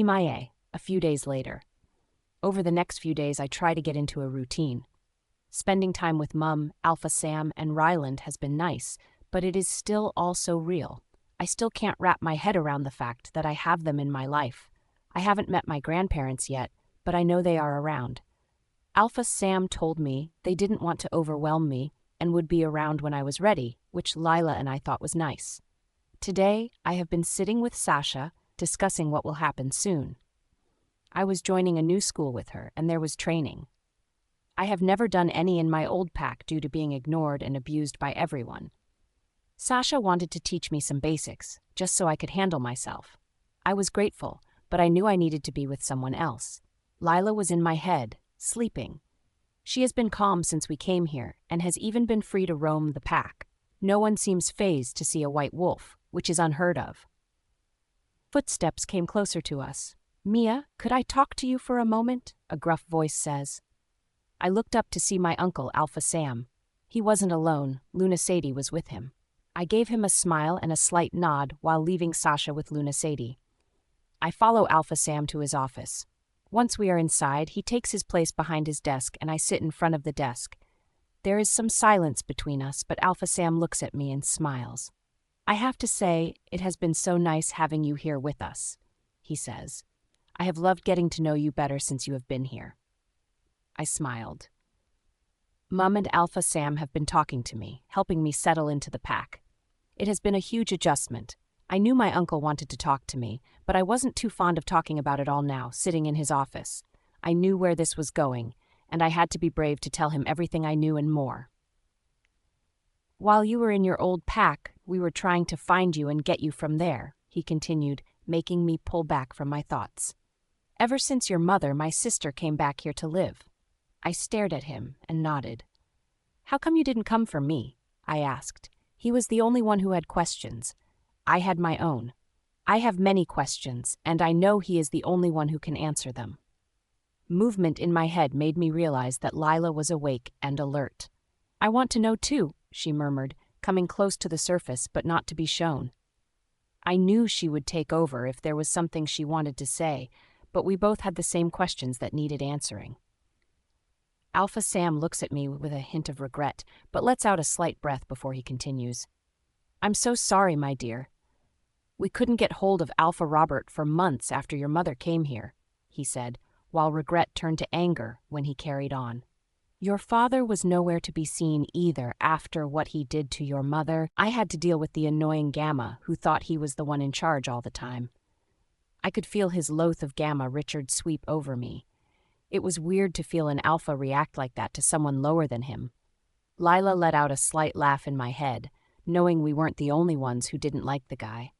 MIA, a few days later. Over the next few days, I try to get into a routine. Spending time with Mum, Alpha Sam, and Ryland has been nice, but it is still all so real. I still can't wrap my head around the fact that I have them in my life. I haven't met my grandparents yet, but I know they are around. Alpha Sam told me they didn't want to overwhelm me and would be around when I was ready, which Lila and I thought was nice. Today, I have been sitting with Sasha, discussing what will happen soon. I was joining a new school with her, and there was training. I have never done any in my old pack due to being ignored and abused by everyone. Sasha wanted to teach me some basics, just so I could handle myself. I was grateful, but I knew I needed to be with someone else. Lila was in my head, sleeping. She has been calm since we came here, and has even been free to roam the pack. No one seems fazed to see a white wolf, which is unheard of. Footsteps came closer to us. "Mia, could I talk to you for a moment?" a gruff voice says. I looked up to see my uncle, Alpha Sam. He wasn't alone, Luna Sadie was with him. I gave him a smile and a slight nod while leaving Sasha with Luna Sadie. I follow Alpha Sam to his office. Once we are inside, he takes his place behind his desk and I sit in front of the desk. There is some silence between us, but Alpha Sam looks at me and smiles. "I have to say, it has been so nice having you here with us," he says. "I have loved getting to know you better since you have been here." I smiled. Mum and Alpha Sam have been talking to me, helping me settle into the pack. It has been a huge adjustment. I knew my uncle wanted to talk to me, but I wasn't too fond of talking about it all now, sitting in his office. I knew where this was going, and I had to be brave to tell him everything I knew and more. "While you were in your old pack, we were trying to find you and get you from there," he continued, making me pull back from my thoughts. "Ever since your mother, my sister, came back here to live." I stared at him and nodded. "How come you didn't come for me?" I asked. He was the only one who had questions. I had my own. I have many questions, and I know he is the only one who can answer them. Movement in my head made me realize that Lila was awake and alert. "I want to know too," she murmured, coming close to the surface but not to be shown. I knew she would take over if there was something she wanted to say, but we both had the same questions that needed answering. Alpha Sam looks at me with a hint of regret, but lets out a slight breath before he continues. "I'm so sorry, my dear. We couldn't get hold of Alpha Robert for months after your mother came here," he said, while regret turned to anger when he carried on. "Your father was nowhere to be seen either after what he did to your mother. I had to deal with the annoying Gamma, who thought he was the one in charge all the time." I could feel his loath of Gamma Richard sweep over me. It was weird to feel an Alpha react like that to someone lower than him. Lila let out a slight laugh in my head, knowing we weren't the only ones who didn't like the guy.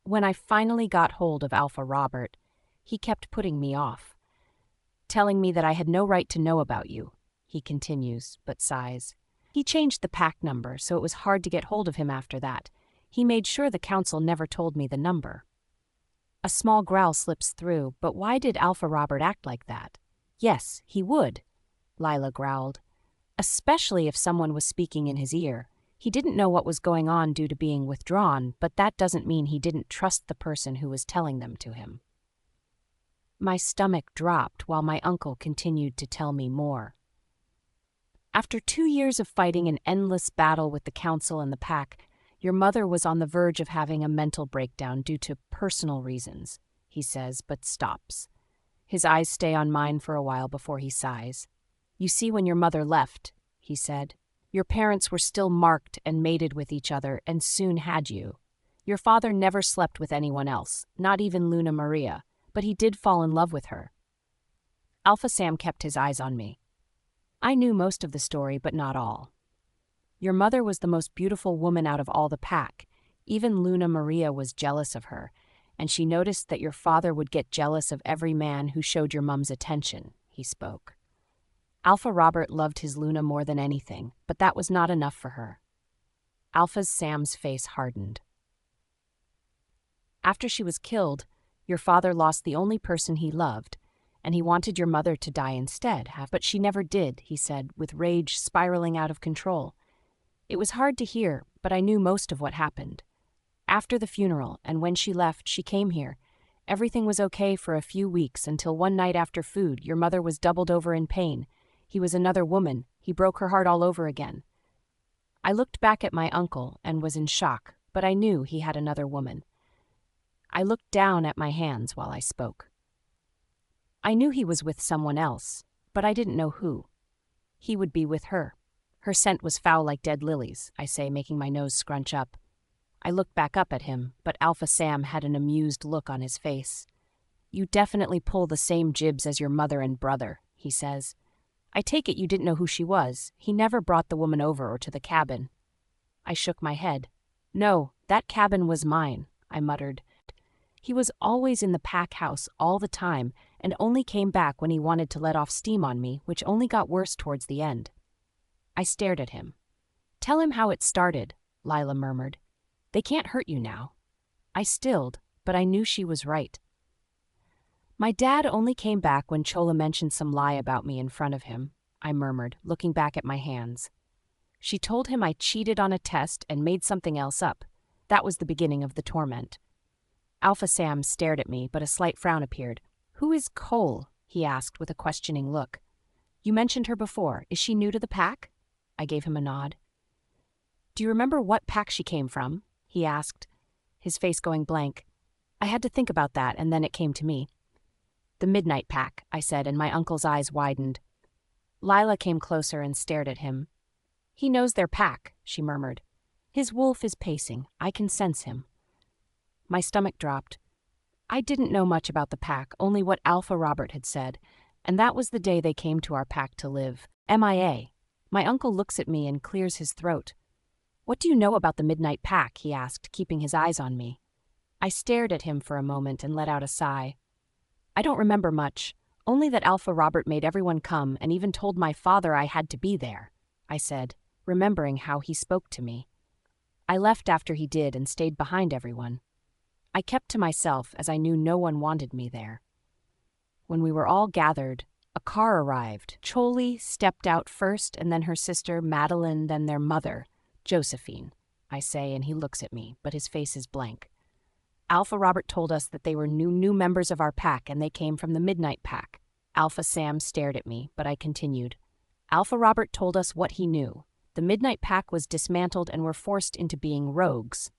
When I finally got hold of Alpha Robert, he kept putting me off, telling me that I had no right to know about you, he continues, but sighs. He changed the pack number, so it was hard to get hold of him after that. He made sure the council never told me the number. A small growl slips through, but why did Alpha Robert act like that? Yes, he would, Lila growled. Especially if someone was speaking in his ear. He didn't know what was going on due to being withdrawn, but that doesn't mean he didn't trust the person who was telling them to him. My stomach dropped while my uncle continued to tell me more. After 2 years of fighting an endless battle with the council and the pack, your mother was on the verge of having a mental breakdown due to personal reasons, he says, but stops. His eyes stay on mine for a while before he sighs. You see, when your mother left, he said, your parents were still marked and mated with each other and soon had you. Your father never slept with anyone else, not even Luna Maria, but he did fall in love with her. Alpha Sam kept his eyes on me. I knew most of the story, but not all. Your mother was the most beautiful woman out of all the pack. Even Luna Maria was jealous of her, and she noticed that your father would get jealous of every man who showed your mum's attention, he spoke. Alpha Robert loved his Luna more than anything, but that was not enough for her. Alpha Sam's face hardened. After she was killed, your father lost the only person he loved, and he wanted your mother to die instead, but she never did, he said, with rage spiraling out of control. It was hard to hear, but I knew most of what happened. After the funeral, and when she left, she came here. Everything was okay for a few weeks until one night after food, your mother was doubled over in pain. He was another woman. He broke her heart all over again. I looked back at my uncle and was in shock, but I knew he had another woman. I looked down at my hands while I spoke. I knew he was with someone else, but I didn't know who. He would be with her. Her scent was foul like dead lilies, I say, making my nose scrunch up. I looked back up at him, but Alpha Sam had an amused look on his face. You definitely pull the same jibs as your mother and brother, he says. I take it you didn't know who she was. He never brought the woman over or to the cabin. I shook my head. No, that cabin was mine, I muttered. He was always in the pack house all the time and only came back when he wanted to let off steam on me, which only got worse towards the end. I stared at him. Tell him how it started, Lila murmured. They can't hurt you now. I stilled, but I knew she was right. My dad only came back when Chola mentioned some lie about me in front of him, I murmured, looking back at my hands. She told him I cheated on a test and made something else up. That was the beginning of the torment. Alpha Sam stared at me, but a slight frown appeared. Who is Cole? He asked with a questioning look. You mentioned her before. Is she new to the pack? I gave him a nod. Do you remember what pack she came from? He asked, his face going blank. I had to think about that, and then it came to me. The Midnight Pack, I said, and my uncle's eyes widened. Lila came closer and stared at him. He knows their pack, she murmured. His wolf is pacing. I can sense him. My stomach dropped. I didn't know much about the pack, only what Alpha Robert had said, and that was the day they came to our pack to live. MIA. My uncle looks at me and clears his throat. What do you know about the Midnight Pack? He asked, keeping his eyes on me. I stared at him for a moment and let out a sigh. I don't remember much, only that Alpha Robert made everyone come and even told my father I had to be there, I said, remembering how he spoke to me. I left after he did and stayed behind everyone. I kept to myself as I knew no one wanted me there. When we were all gathered, a car arrived. Choli stepped out first and then her sister, Madeline, then their mother, Josephine, I say, and he looks at me, but his face is blank. Alpha Robert told us that they were new members of our pack and they came from the Midnight Pack. Alpha Sam stared at me, but I continued. Alpha Robert told us what he knew. The Midnight Pack was dismantled and were forced into being rogues.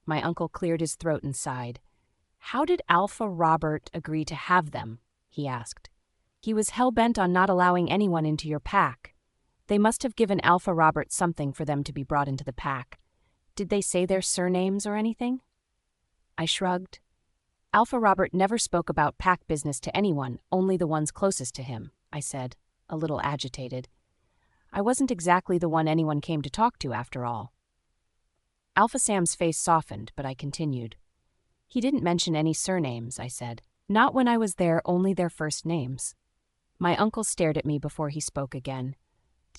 My uncle cleared his throat and sighed. How did Alpha Robert agree to have them? He asked. He was hell-bent on not allowing anyone into your pack. They must have given Alpha Robert something for them to be brought into the pack. Did they say their surnames or anything? I shrugged. Alpha Robert never spoke about pack business to anyone, only the ones closest to him, I said, a little agitated. I wasn't exactly the one anyone came to talk to, after all. Alpha Sam's face softened, but I continued. He didn't mention any surnames, I said. Not when I was there, only their first names. My uncle stared at me before he spoke again.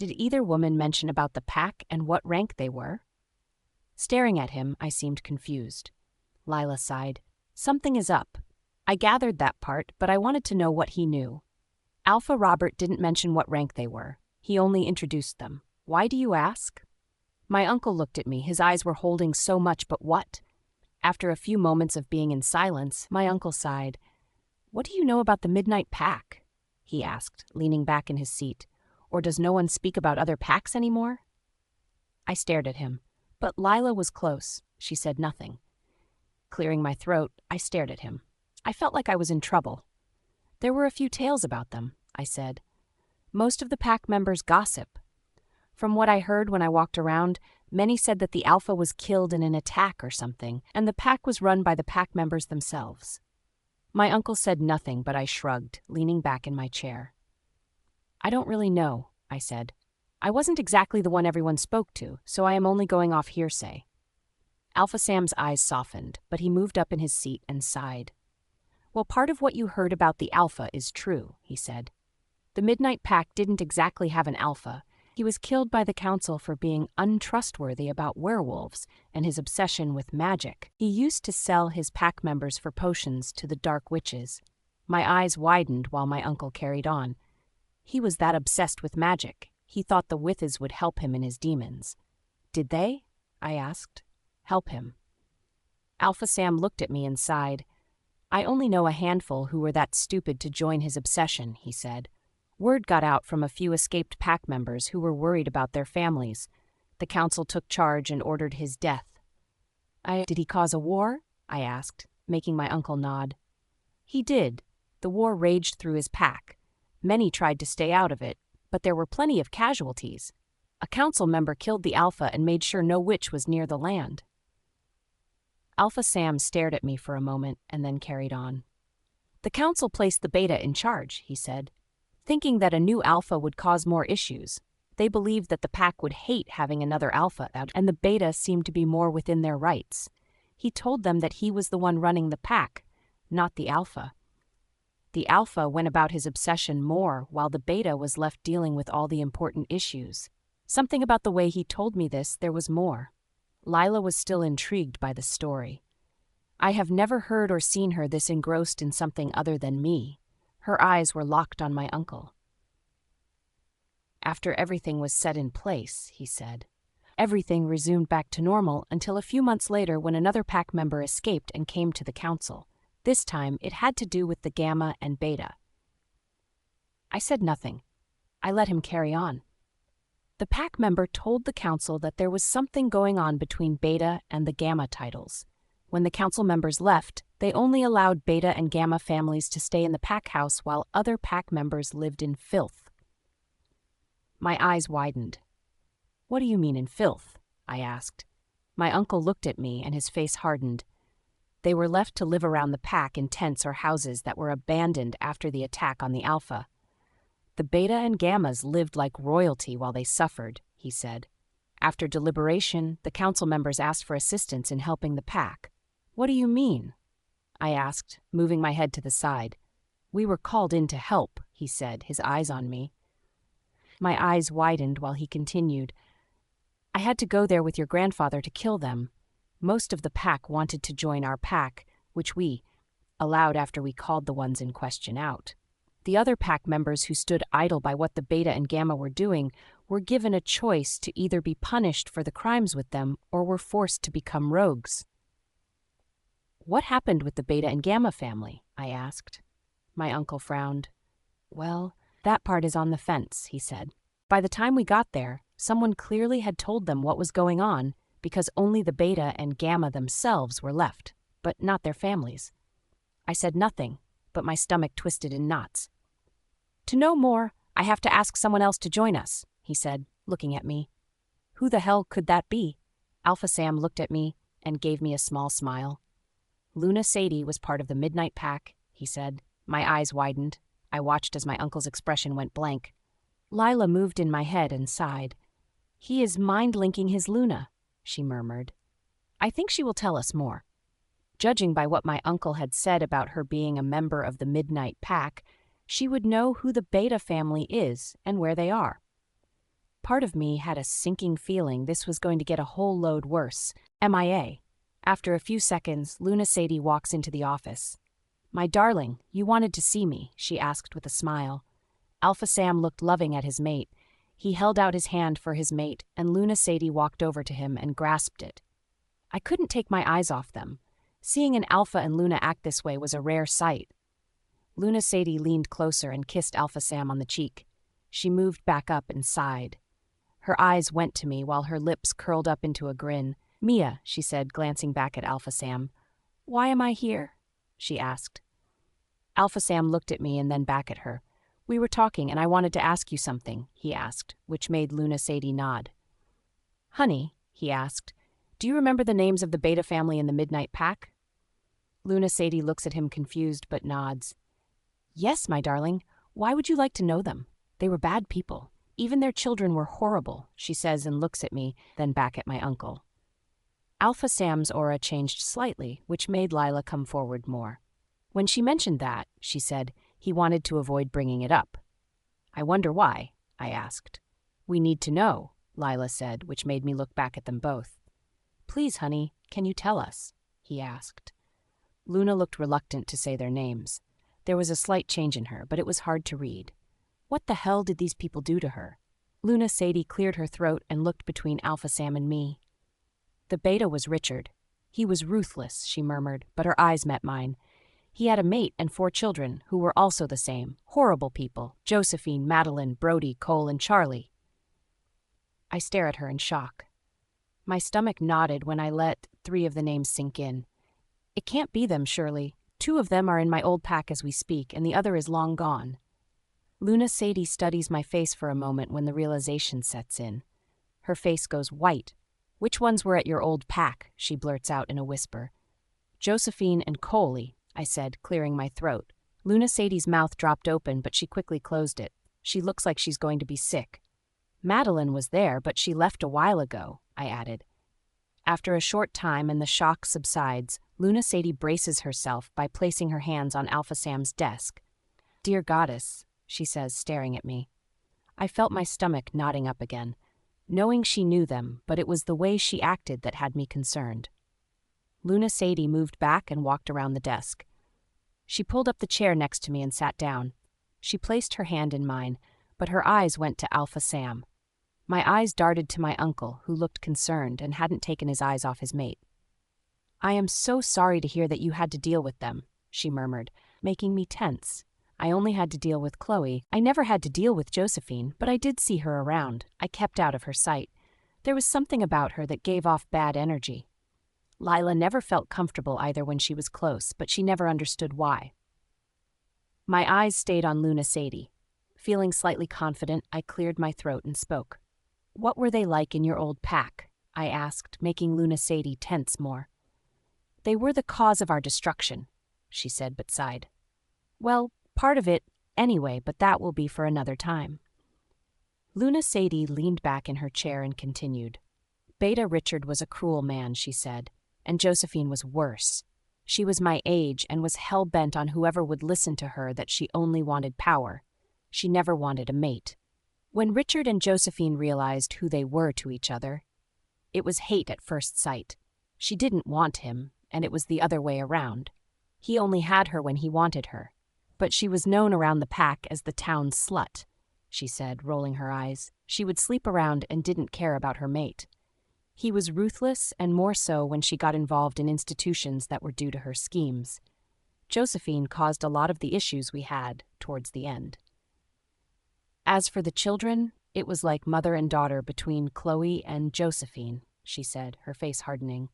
Did either woman mention about the pack and what rank they were? Staring at him, I seemed confused. Lila sighed. Something is up. I gathered that part, but I wanted to know what he knew. Alpha Robert didn't mention what rank they were. He only introduced them. Why do you ask? My uncle looked at me. His eyes were holding so much, but what? After a few moments of being in silence, my uncle sighed. What do you know about the Midnight Pack? He asked, leaning back in his seat. Or does no one speak about other packs anymore? I stared at him, but Lila was close. She said nothing. Clearing my throat, I stared at him. I felt like I was in trouble. There were a few tales about them, I said. Most of the pack members gossip. From what I heard when I walked around, many said that the Alpha was killed in an attack or something, and the pack was run by the pack members themselves. My uncle said nothing, but I shrugged, leaning back in my chair. I don't really know, I said. I wasn't exactly the one everyone spoke to, so I am only going off hearsay. Alpha Sam's eyes softened, but he moved up in his seat and sighed. Well, part of what you heard about the Alpha is true, he said. The Midnight Pack didn't exactly have an Alpha. He was killed by the Council for being untrustworthy about werewolves and his obsession with magic. He used to sell his pack members for potions to the Dark Witches. My eyes widened while my uncle carried on. He was that obsessed with magic. He thought the Witches would help him in his demons. Did they? I asked. Help him. Alpha Sam looked at me and sighed. I only know a handful who were that stupid to join his obsession, he said. Word got out from a few escaped pack members who were worried about their families. The council took charge and ordered his death. Did he cause a war? I asked, making my uncle nod. He did. The war raged through his pack. Many tried to stay out of it, but there were plenty of casualties. A council member killed the Alpha and made sure no witch was near the land. Alpha Sam stared at me for a moment and then carried on. The council placed the Beta in charge, he said, thinking that a new Alpha would cause more issues. They believed that the pack would hate having another Alpha out, and the Beta seemed to be more within their rights. He told them that he was the one running the pack, not the Alpha. The Alpha went about his obsession more, while the Beta was left dealing with all the important issues. Something about the way he told me this, there was more. Lila was still intrigued by the story. I have never heard or seen her this engrossed in something other than me. Her eyes were locked on my uncle. After everything was set in place, he said, everything resumed back to normal until a few months later when another pack member escaped and came to the council. This time, it had to do with the Gamma and Beta. I said nothing. I let him carry on. The pack member told the council that there was something going on between Beta and the Gamma titles. When the council members left, they only allowed Beta and Gamma families to stay in the pack house while other pack members lived in filth. My eyes widened. What do you mean in filth? I asked. My uncle looked at me and his face hardened. They were left to live around the pack in tents or houses that were abandoned after the attack on the Alpha. The Beta and Gammas lived like royalty while they suffered, he said. After deliberation, the council members asked for assistance in helping the pack. What do you mean? I asked, moving my head to the side. We were called in to help, he said, his eyes on me. My eyes widened while he continued. I had to go there with your grandfather to kill them. Most of the pack wanted to join our pack, which we allowed after we called the ones in question out. The other pack members who stood idle by what the Beta and Gamma were doing were given a choice to either be punished for the crimes with them or were forced to become rogues. What happened with the Beta and Gamma family? I asked. My uncle frowned. Well, that part is on the fence, he said. By the time we got there, someone clearly had told them what was going on because only the Beta and Gamma themselves were left, but not their families. I said nothing, but my stomach twisted in knots. To know more, I have to ask someone else to join us, he said, looking at me. Who the hell could that be? Alpha Sam looked at me and gave me a small smile. Luna Sadie was part of the Midnight Pack, he said. My eyes widened. I watched as my uncle's expression went blank. Lila moved in my head and sighed. He is mind-linking his Luna, she murmured. I think she will tell us more. Judging by what my uncle had said about her being a member of the Midnight Pack, she would know who the Beta family is and where they are. Part of me had a sinking feeling this was going to get a whole load worse. MIA. After a few seconds, Luna Sadie walks into the office. My darling, you wanted to see me, she asked with a smile. Alpha Sam looked loving at his mate. He held out his hand for his mate, and Luna Sadie walked over to him and grasped it. I couldn't take my eyes off them. Seeing an Alpha and Luna act this way was a rare sight. Luna Sadie leaned closer and kissed Alpha Sam on the cheek. She moved back up and sighed. Her eyes went to me while her lips curled up into a grin. Mia, she said, glancing back at Alpha Sam. Why am I here? She asked. Alpha Sam looked at me and then back at her. We were talking and I wanted to ask you something, he asked, which made Luna Sadie nod. Honey, he asked, do you remember the names of the Beta family in the Midnight Pack? Luna Sadie looks at him confused but nods. Yes, my darling. Why would you like to know them? They were bad people. Even their children were horrible, she says and looks at me, then back at my uncle. Alpha Sam's aura changed slightly, which made Lila come forward more. When she mentioned that, she said, he wanted to avoid bringing it up. I wonder why, I asked. We need to know, Lila said, which made me look back at them both. Please, honey, can you tell us? He asked. Luna looked reluctant to say their names. There was a slight change in her, but it was hard to read. What the hell did these people do to her? Luna Sadie cleared her throat and looked between Alpha Sam and me. The Beta was Richard. He was ruthless, she murmured, but her eyes met mine. He had a mate and 4 children who were also the same. Horrible people. Josephine, Madeline, Brody, Cole, and Charlie. I stare at her in shock. My stomach knotted when I let 3 of the names sink in. It can't be them, surely. 2 of them are in my old pack as we speak, and the other is long gone. Luna Sadie studies my face for a moment when the realization sets in. Her face goes white. "Which ones were at your old pack?" she blurts out in a whisper. "Josephine and Coley," I said, clearing my throat. Luna Sadie's mouth dropped open, but she quickly closed it. She looks like she's going to be sick. "Madeline was there, but she left a while ago," I added. After a short time and the shock subsides, Luna Sadie braces herself by placing her hands on Alpha Sam's desk. "Dear Goddess," she says, staring at me. I felt my stomach knotting up again, knowing she knew them, but it was the way she acted that had me concerned. Luna Sadie moved back and walked around the desk. She pulled up the chair next to me and sat down. She placed her hand in mine, but her eyes went to Alpha Sam. My eyes darted to my uncle, who looked concerned and hadn't taken his eyes off his mate. "I am so sorry to hear that you had to deal with them," she murmured, making me tense. I only had to deal with Chloe. I never had to deal with Josephine, but I did see her around. I kept out of her sight. There was something about her that gave off bad energy. Lila never felt comfortable either when she was close, but she never understood why. My eyes stayed on Luna Sadie. Feeling slightly confident, I cleared my throat and spoke. "What were they like in your old pack?" I asked, making Luna Sadie tense more. "They were the cause of our destruction," she said, but sighed. "Well, part of it, anyway, but that will be for another time." Luna Sadie leaned back in her chair and continued. "Beta Richard was a cruel man," she said, "and Josephine was worse. She was my age and was hell-bent on whoever would listen to her that she only wanted power. She never wanted a mate. When Richard and Josephine realized who they were to each other, it was hate at first sight. She didn't want him, and it was the other way around. He only had her when he wanted her. But she was known around the pack as the town slut," she said, rolling her eyes. "She would sleep around and didn't care about her mate. He was ruthless, and more so when she got involved in institutions that were due to her schemes. Josephine caused a lot of the issues we had towards the end. As for the children, it was like mother and daughter between Chloe and Josephine," she said, her face hardening.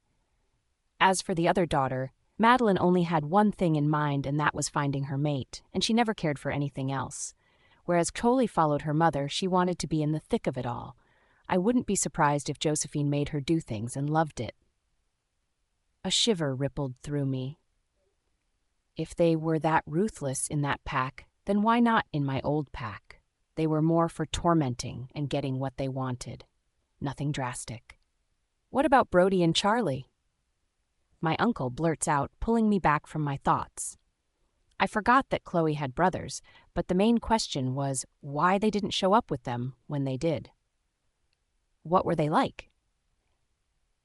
"As for the other daughter, Madeline only had one thing in mind, and that was finding her mate, and she never cared for anything else. Whereas Chloe followed her mother, she wanted to be in the thick of it all. I wouldn't be surprised if Josephine made her do things and loved it." A shiver rippled through me. If they were that ruthless in that pack, then why not in my old pack? They were more for tormenting and getting what they wanted. Nothing drastic. "What about Brody and Charlie?" My uncle blurts out, pulling me back from my thoughts. I forgot that Chloe had brothers, but the main question was why they didn't show up with them when they did. "What were they like?"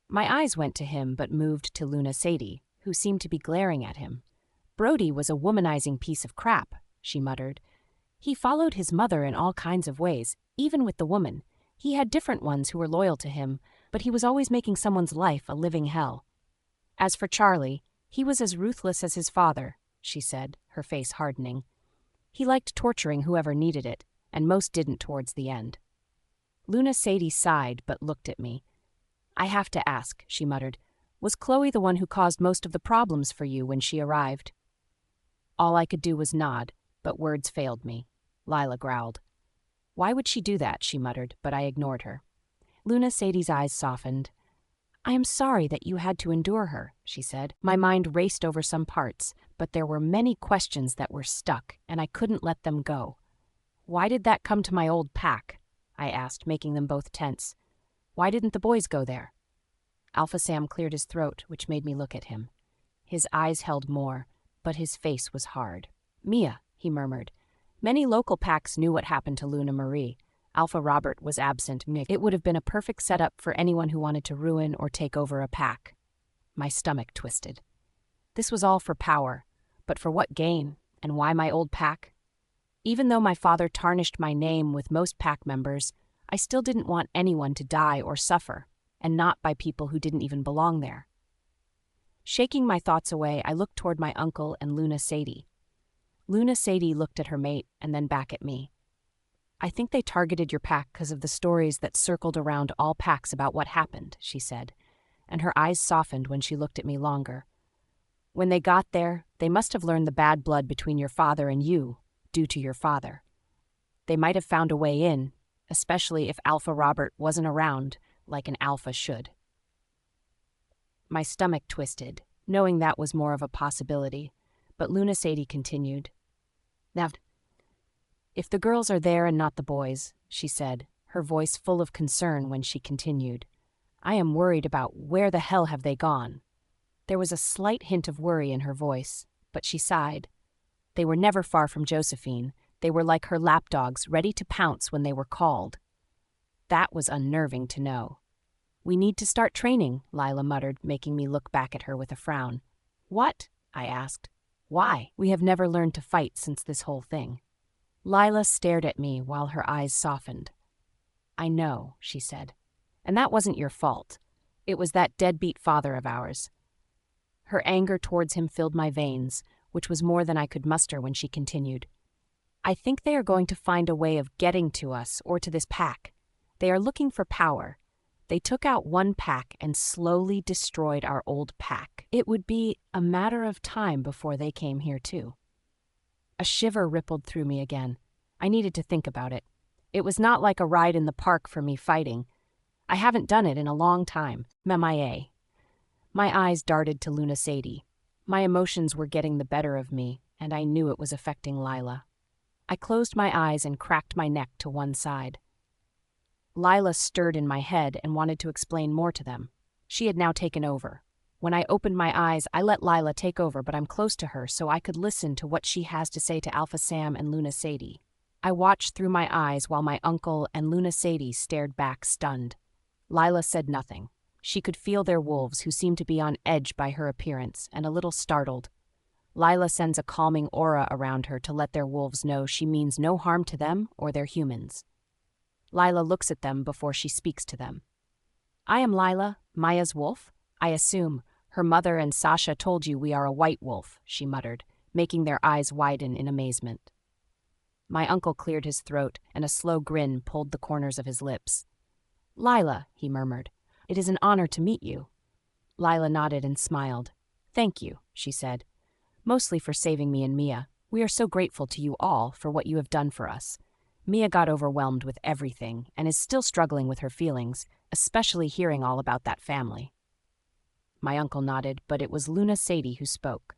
My eyes went to him but moved to Luna Sadie, who seemed to be glaring at him. "Brody was a womanizing piece of crap," she muttered. "He followed his mother in all kinds of ways, even with the woman. He had different ones who were loyal to him, but he was always making someone's life a living hell. As for Charlie, he was as ruthless as his father," she said, her face hardening. "He liked torturing whoever needed it, and most didn't towards the end." Luna Sadie sighed but looked at me. "I have to ask," she muttered, "was Chloe the one who caused most of the problems for you when she arrived?" All I could do was nod, but words failed me. Lila growled. "Why would she do that?" she muttered, but I ignored her. Luna Sadie's eyes softened. "I am sorry that you had to endure her," she said. My mind raced over some parts, but there were many questions that were stuck, and I couldn't let them go. "Why did that come to my old pack?" I asked, making them both tense. "Why didn't the boys go there?" Alpha Sam cleared his throat, which made me look at him. His eyes held more, but his face was hard. "Mia," he murmured. "Many local packs knew what happened to Luna Marie. Alpha Robert was absent. It would have been a perfect setup for anyone who wanted to ruin or take over a pack." My stomach twisted. This was all for power, but for what gain, and why my old pack? Even though my father tarnished my name with most pack members, I still didn't want anyone to die or suffer, and not by people who didn't even belong there. Shaking my thoughts away, I looked toward my uncle and Luna Sadie. Luna Sadie looked at her mate and then back at me. "I think they targeted your pack because of the stories that circled around all packs about what happened," she said, and her eyes softened when she looked at me longer. "When they got there, they must have learned the bad blood between your father and you, due to your father. They might have found a way in, especially if Alpha Robert wasn't around like an alpha should." My stomach twisted, knowing that was more of a possibility, but Luna Sadie continued. "Now, if the girls are there and not the boys," she said, her voice full of concern when she continued, "I am worried about where the hell have they gone." There was a slight hint of worry in her voice, but she sighed. "They were never far from Josephine. They were like her lapdogs, ready to pounce when they were called." That was unnerving to know. "We need to start training," Lila muttered, making me look back at her with a frown. "What?" I asked. "Why? We have never learned to fight since this whole thing." Lila stared at me while her eyes softened. "I know," she said. "And that wasn't your fault. It was that deadbeat father of ours." Her anger towards him filled my veins, which was more than I could muster when she continued. "I think they are going to find a way of getting to us or to this pack. They are looking for power. They took out one pack and slowly destroyed our old pack. It would be a matter of time before they came here too." A shiver rippled through me again. I needed to think about it. It was not like a ride in the park for me fighting. I haven't done it in a long time. MIA. My eyes darted to Luna Sadie. My emotions were getting the better of me, and I knew it was affecting Lila. I closed my eyes and cracked my neck to one side. Lila stirred in my head and wanted to explain more to them. She had now taken over. When I opened my eyes, I let Lila take over, but I'm close to her so I could listen to what she has to say to Alpha Sam and Luna Sadie. I watched through my eyes while my uncle and Luna Sadie stared back stunned. Lila said nothing. She could feel their wolves, who seemed to be on edge by her appearance and a little startled. Lila sends a calming aura around her to let their wolves know she means no harm to them or their humans. Lila looks at them before she speaks to them. "I am Lila, Maya's wolf. I assume her mother and Sasha told you we are a white wolf," she muttered, making their eyes widen in amazement. My uncle cleared his throat, and a slow grin pulled the corners of his lips. "Lila," he murmured, "it is an honor to meet you." Lila nodded and smiled. "Thank you," she said, "mostly for saving me and Mia. We are so grateful to you all for what you have done for us." Mia got overwhelmed with everything and is still struggling with her feelings, especially hearing all about that family. My uncle nodded, but it was Luna Sadie who spoke.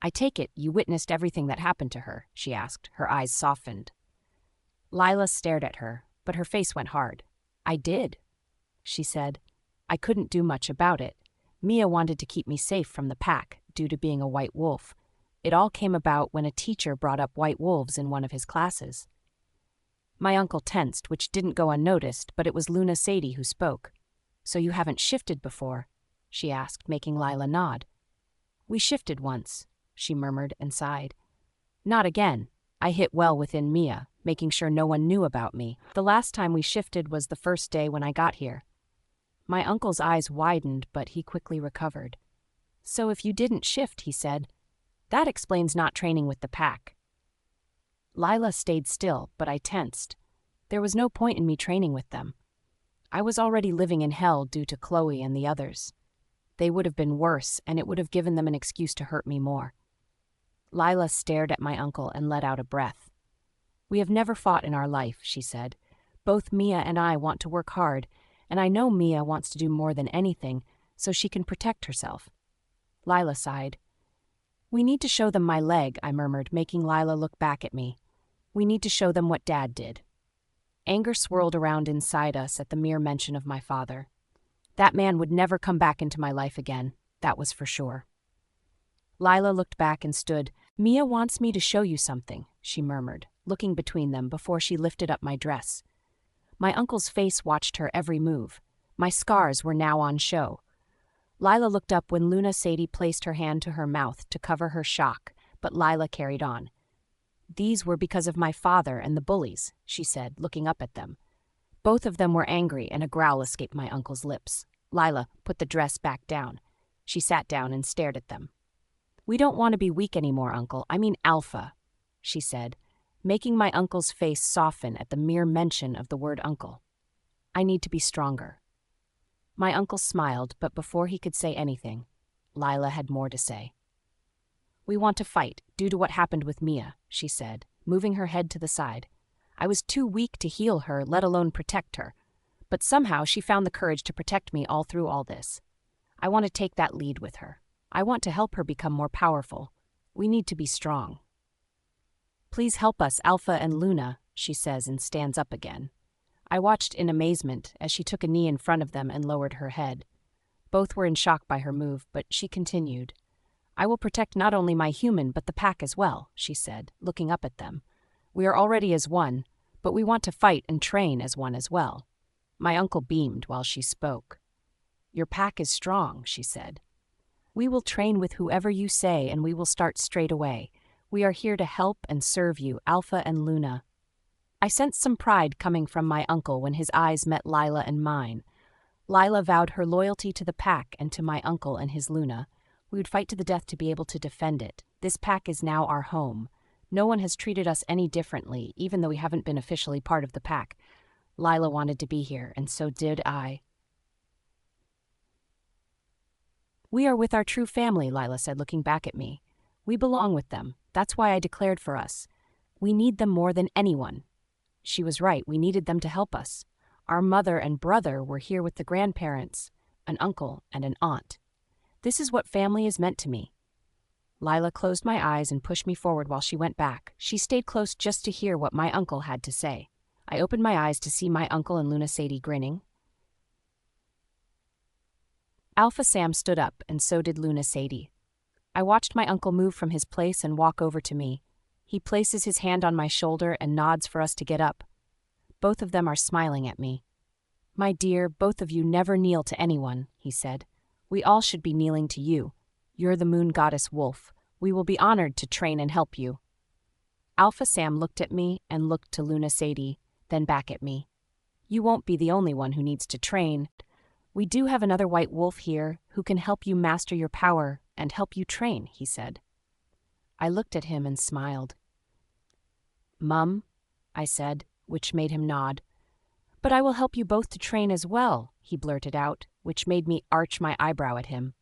"I take it you witnessed everything that happened to her?" she asked, her eyes softened. Lila stared at her, but her face went hard. "I did," she said. "I couldn't do much about it. Mia wanted to keep me safe from the pack due to being a white wolf. It all came about when a teacher brought up white wolves in one of his classes." My uncle tensed, which didn't go unnoticed, but it was Luna Sadie who spoke. "So you haven't shifted before?" she asked, making Lila nod. "We shifted once," she murmured and sighed. "Not again. I hit well within Mia, making sure no one knew about me. The last time we shifted was the first day when I got here." My uncle's eyes widened, but he quickly recovered. "So if you didn't shift," he said, "that explains not training with the pack." Lila stayed still, but I tensed. There was no point in me training with them. I was already living in hell due to Chloe and the others. They would have been worse, and it would have given them an excuse to hurt me more. Lila stared at my uncle and let out a breath. "We have never fought in our life," she said. "Both Mia and I want to work hard, and I know Mia wants to do more than anything so she can protect herself." Lila sighed. "We need to show them my leg," I murmured, making Lila look back at me. "We need to show them what Dad did." Anger swirled around inside us at the mere mention of my father. That man would never come back into my life again, that was for sure. Lila looked back and stood. "Mia wants me to show you something," she murmured, looking between them before she lifted up my dress. My uncle's face watched her every move. My scars were now on show. Lila looked up when Luna Sadie placed her hand to her mouth to cover her shock, but Lila carried on. "These were because of my father and the bullies," she said, looking up at them. Both of them were angry, and a growl escaped my uncle's lips. Lila put the dress back down. She sat down and stared at them. "We don't want to be weak anymore, Uncle. I mean Alpha," she said, making my uncle's face soften at the mere mention of the word uncle. "I need to be stronger." My uncle smiled, but before he could say anything, Lila had more to say. "We want to fight, due to what happened with Mia," she said, moving her head to the side. "I was too weak to heal her, let alone protect her. But somehow she found the courage to protect me all through all this. I want to take that lead with her. I want to help her become more powerful. We need to be strong." "Please help us, Alpha and Luna," she says and stands up again. I watched in amazement as she took a knee in front of them and lowered her head. Both were in shock by her move, but she continued. "I will protect not only my human but the pack as well," she said, looking up at them. "We are already as one, but we want to fight and train as one as well." My uncle beamed while she spoke. "Your pack is strong," she said. "We will train with whoever you say, and we will start straight away. We are here to help and serve you, Alpha and Luna." I sensed some pride coming from my uncle when his eyes met Lila and mine. Lila vowed her loyalty to the pack and to my uncle and his Luna. We would fight to the death to be able to defend it. This pack is now our home. No one has treated us any differently, even though we haven't been officially part of the pack. Lila wanted to be here, and so did I. "We are with our true family," Lila said, looking back at me. "We belong with them. That's why I declared for us. We need them more than anyone." She was right, we needed them to help us. Our mother and brother were here with the grandparents, an uncle and an aunt. This is what family is meant to me. Lila closed my eyes and pushed me forward while she went back. She stayed close just to hear what my uncle had to say. I opened my eyes to see my uncle and Luna Sadie grinning. Alpha Sam stood up, and so did Luna Sadie. I watched my uncle move from his place and walk over to me. He places his hand on my shoulder and nods for us to get up. Both of them are smiling at me. "My dear, both of you never kneel to anyone," he said. "We all should be kneeling to you. You're the moon goddess wolf. We will be honored to train and help you." Alpha Sam looked at me and looked to Luna Sadie, then back at me. "You won't be the only one who needs to train. We do have another white wolf here who can help you master your power and help you train," he said. I looked at him and smiled. "Mum," I said, which made him nod. "But I will help you both to train as well," he blurted out, which made me arch my eyebrow at him.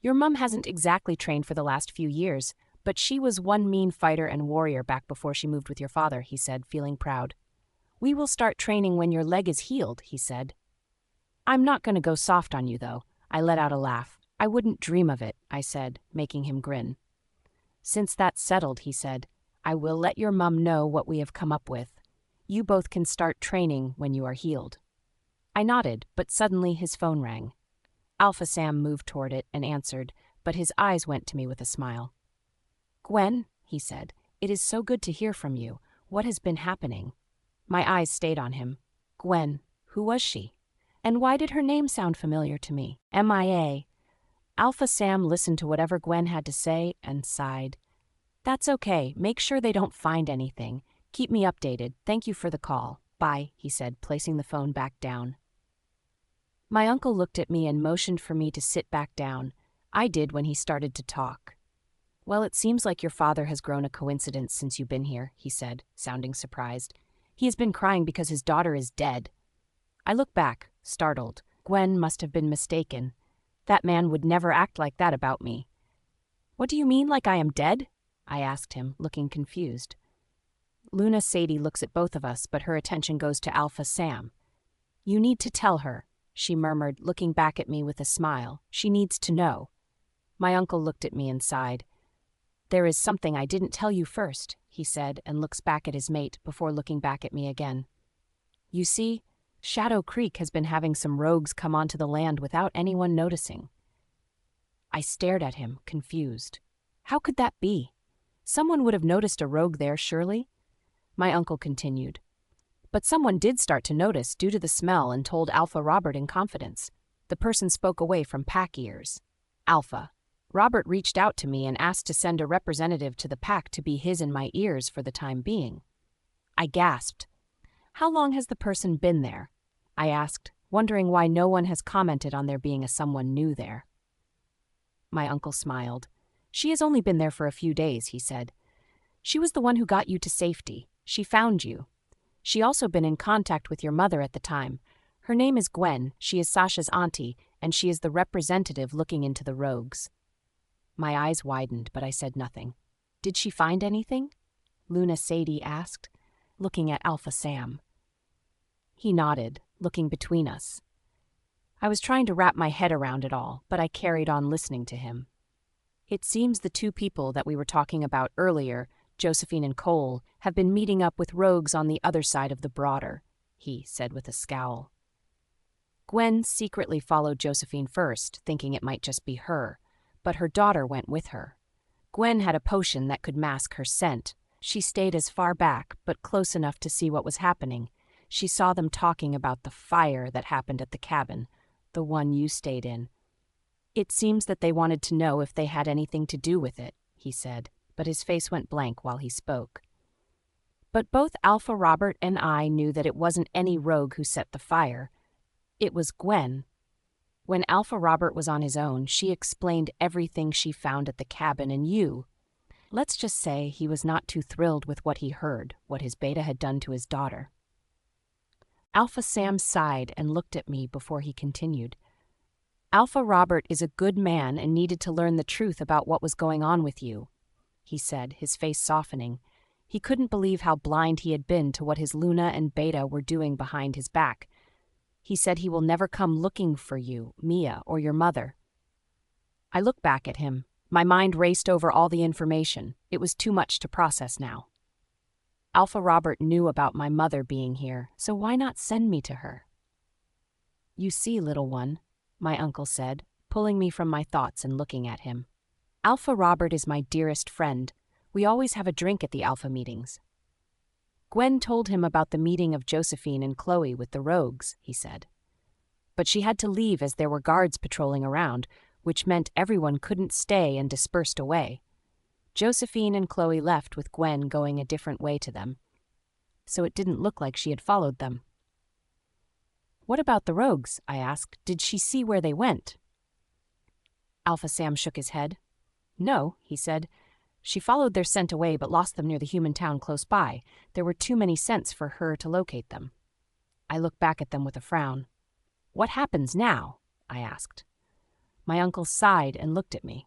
"Your mum hasn't exactly trained for the last few years, but she was one mean fighter and warrior back before she moved with your father," he said, feeling proud. "We will start training when your leg is healed," he said. "I'm not going to go soft on you, though." I let out a laugh. "I wouldn't dream of it," I said, making him grin. "Since that's settled," he said, "I will let your mum know what we have come up with. You both can start training when you are healed." I nodded, but suddenly his phone rang. Alpha Sam moved toward it and answered, but his eyes went to me with a smile. "Gwen," he said, "it is so good to hear from you. What has been happening?" My eyes stayed on him. Gwen, who was she? And why did her name sound familiar to me? MIA. Alpha Sam listened to whatever Gwen had to say and sighed. "That's okay. Make sure they don't find anything. Keep me updated. Thank you for the call. Bye," he said, placing the phone back down. My uncle looked at me and motioned for me to sit back down. I did when he started to talk. "Well, it seems like your father has grown a coincidence since you've been here," he said, sounding surprised. "He has been crying because his daughter is dead." I looked back, startled. Gwen must have been mistaken. That man would never act like that about me. "What do you mean, like I am dead?" I asked him, looking confused. Luna Sadie looks at both of us, but her attention goes to Alpha Sam. "You need to tell her," she murmured, looking back at me with a smile. "She needs to know." My uncle looked at me and sighed. "There is something I didn't tell you first," he said, and looks back at his mate before looking back at me again. "You see, Shadow Creek has been having some rogues come onto the land without anyone noticing." I stared at him, confused. How could that be? Someone would have noticed a rogue there, surely? My uncle continued. "But someone did start to notice due to the smell and told Alpha Robert in confidence. The person spoke away from pack ears. Alpha. Robert reached out to me and asked to send a representative to the pack to be his and my ears for the time being." I gasped. "How long has the person been there?" I asked, wondering why no one has commented on there being a someone new there. My uncle smiled. She has only been there for a few days, he said. She was the one who got you to safety. She found you. She also been in contact with your mother at the time. Her name is Gwen, she is Sasha's auntie, and she is the representative looking into the rogues. My eyes widened, but I said nothing. Did she find anything? Luna Sadie asked, looking at Alpha Sam. He nodded, looking between us. I was trying to wrap my head around it all, but I carried on listening to him. It seems the two people that we were talking about earlier, Josephine and Cole, have been meeting up with rogues on the other side of the Broader, he said with a scowl. Gwen secretly followed Josephine first, thinking it might just be her, but her daughter went with her. Gwen had a potion that could mask her scent. She stayed as far back, but close enough to see what was happening. She saw them talking about the fire that happened at the cabin, the one you stayed in. It seems that they wanted to know if they had anything to do with it, he said, but his face went blank while he spoke. But both Alpha Robert and I knew that it wasn't any rogue who set the fire. It was Gwen. When Alpha Robert was on his own, she explained everything she found at the cabin, and let's just say he was not too thrilled with what he heard, what his beta had done to his daughter. Alpha Sam sighed and looked at me before he continued. Alpha Robert is a good man and needed to learn the truth about what was going on with you, he said, his face softening. He couldn't believe how blind he had been to what his Luna and Beta were doing behind his back. He said he will never come looking for you, Mia, or your mother. I looked back at him. My mind raced over all the information. It was too much to process now. Alpha Robert knew about my mother being here, so why not send me to her? You see, little one, my uncle said, pulling me from my thoughts and looking at him. Alpha Robert is my dearest friend. We always have a drink at the Alpha meetings. Gwen told him about the meeting of Josephine and Chloe with the rogues, he said. But she had to leave as there were guards patrolling around, which meant everyone couldn't stay and dispersed away. Josephine and Chloe left with Gwen going a different way to them, so it didn't look like she had followed them. What about the rogues? I asked. Did she see where they went? Alpha Sam shook his head. No, he said. She followed their scent away but lost them near the human town close by. There were too many scents for her to locate them. I looked back at them with a frown. What happens now? I asked. My uncle sighed and looked at me.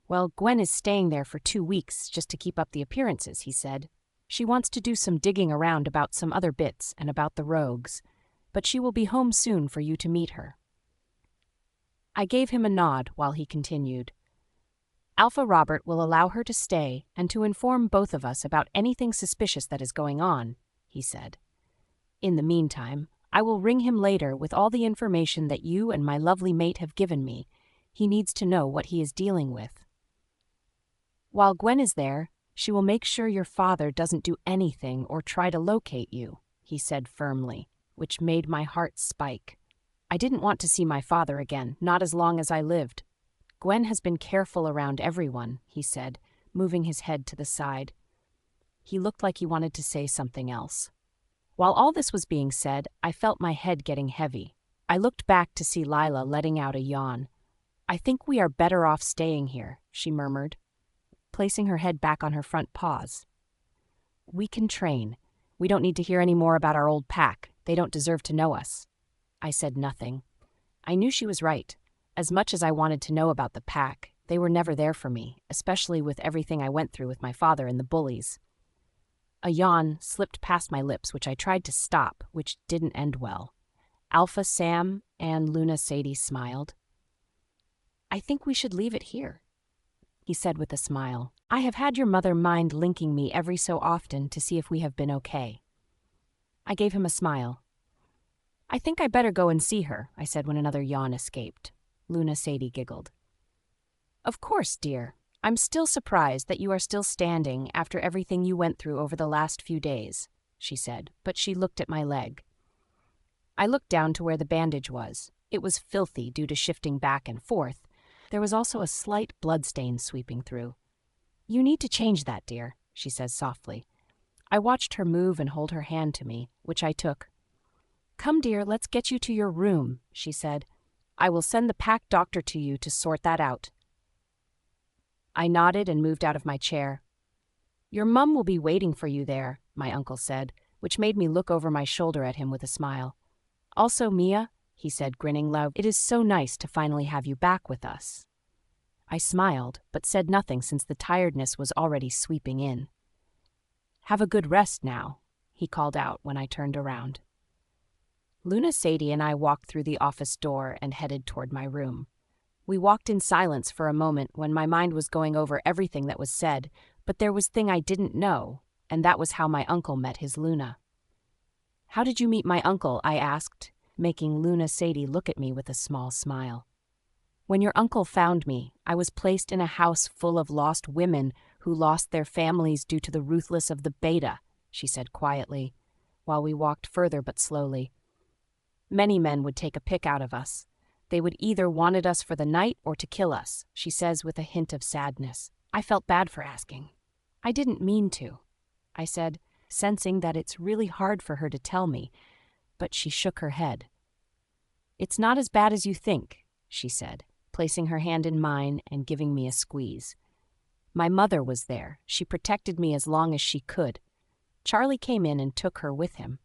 Well, Gwen is staying there for 2 weeks just to keep up the appearances, he said. She wants to do some digging around about some other bits and about the rogues, but she will be home soon for you to meet her. I gave him a nod while he continued. Alpha Robert will allow her to stay and to inform both of us about anything suspicious that is going on, he said. In the meantime, I will ring him later with all the information that you and my lovely mate have given me. He needs to know what he is dealing with. While Gwen is there, she will make sure your father doesn't do anything or try to locate you, he said firmly, which made my heart spike. I didn't want to see my father again, not as long as I lived. Gwen has been careful around everyone, he said, moving his head to the side. He looked like he wanted to say something else. While all this was being said, I felt my head getting heavy. I looked back to see Lila letting out a yawn. I think we are better off staying here, she murmured, placing her head back on her front paws. We can train. We don't need to hear any more about our old pack. They don't deserve to know us. I said nothing. I knew she was right. As much as I wanted to know about the pack, they were never there for me, especially with everything I went through with my father and the bullies. A yawn slipped past my lips, which I tried to stop, which didn't end well. Alpha Sam and Luna Sadie smiled. I think we should leave it here, he said with a smile. I have had your mother mind linking me every so often to see if we have been okay. I gave him a smile. I think I better go and see her, I said when another yawn escaped. Luna Sadie giggled. Of course, dear. I'm still surprised that you are still standing after everything you went through over the last few days, she said, but she looked at my leg. I looked down to where the bandage was. It was filthy due to shifting back and forth. There was also a slight bloodstain sweeping through. You need to change that, dear, she said softly. I watched her move and hold her hand to me, which I took. Come, dear, let's get you to your room, she said. I will send the pack doctor to you to sort that out. I nodded and moved out of my chair. "Your mum will be waiting for you there," my uncle said, which made me look over my shoulder at him with a smile. "Also, Mia," he said, grinning loud, "it is so nice to finally have you back with us." I smiled, but said nothing since the tiredness was already sweeping in. "Have a good rest now," he called out when I turned around. Luna, Sadie, and I walked through the office door and headed toward my room. We walked in silence for a moment when my mind was going over everything that was said, but there was thing I didn't know, and that was how my uncle met his Luna. "How did you meet my uncle?" I asked, making Luna Sadie look at me with a small smile. "When your uncle found me, I was placed in a house full of lost women who lost their families due to the ruthless of the beta," she said quietly, while we walked further but slowly. "Many men would take a pick out of us. They would either wanted us for the night or to kill us," she says with a hint of sadness. I felt bad for asking. "I didn't mean to," I said, sensing that it's really hard for her to tell me, but she shook her head. "It's not as bad as you think," she said, placing her hand in mine and giving me a squeeze. "My mother was there. She protected me as long as she could. Charlie came in and took her with him.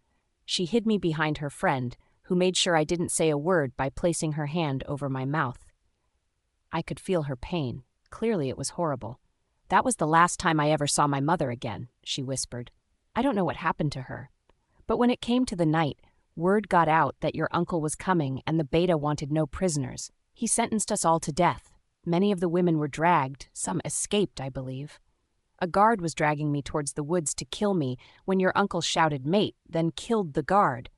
She hid me behind her friend, who made sure I didn't say a word by placing her hand over my mouth. I could feel her pain. Clearly it was horrible. That was the last time I ever saw my mother again," she whispered. "I don't know what happened to her. But when it came to the night, word got out that your uncle was coming and the beta wanted no prisoners. He sentenced us all to death. Many of the women were dragged. Some escaped, I believe. A guard was dragging me towards the woods to kill me when your uncle shouted, 'Mate,' then killed the guard.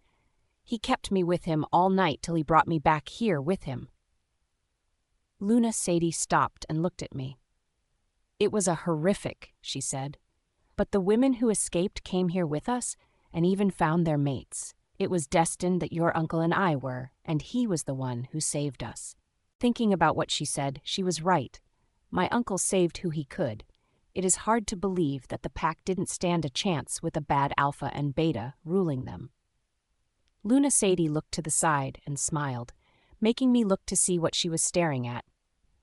He kept me with him all night till he brought me back here with him." Luna Sadie stopped and looked at me. "It was a horrific," she said. "But the women who escaped came here with us and even found their mates. It was destined that your uncle and I were, and he was the one who saved us." Thinking about what she said, she was right. My uncle saved who he could. It is hard to believe that the pack didn't stand a chance with a bad alpha and beta ruling them. Luna Sadie looked to the side and smiled, making me look to see what she was staring at.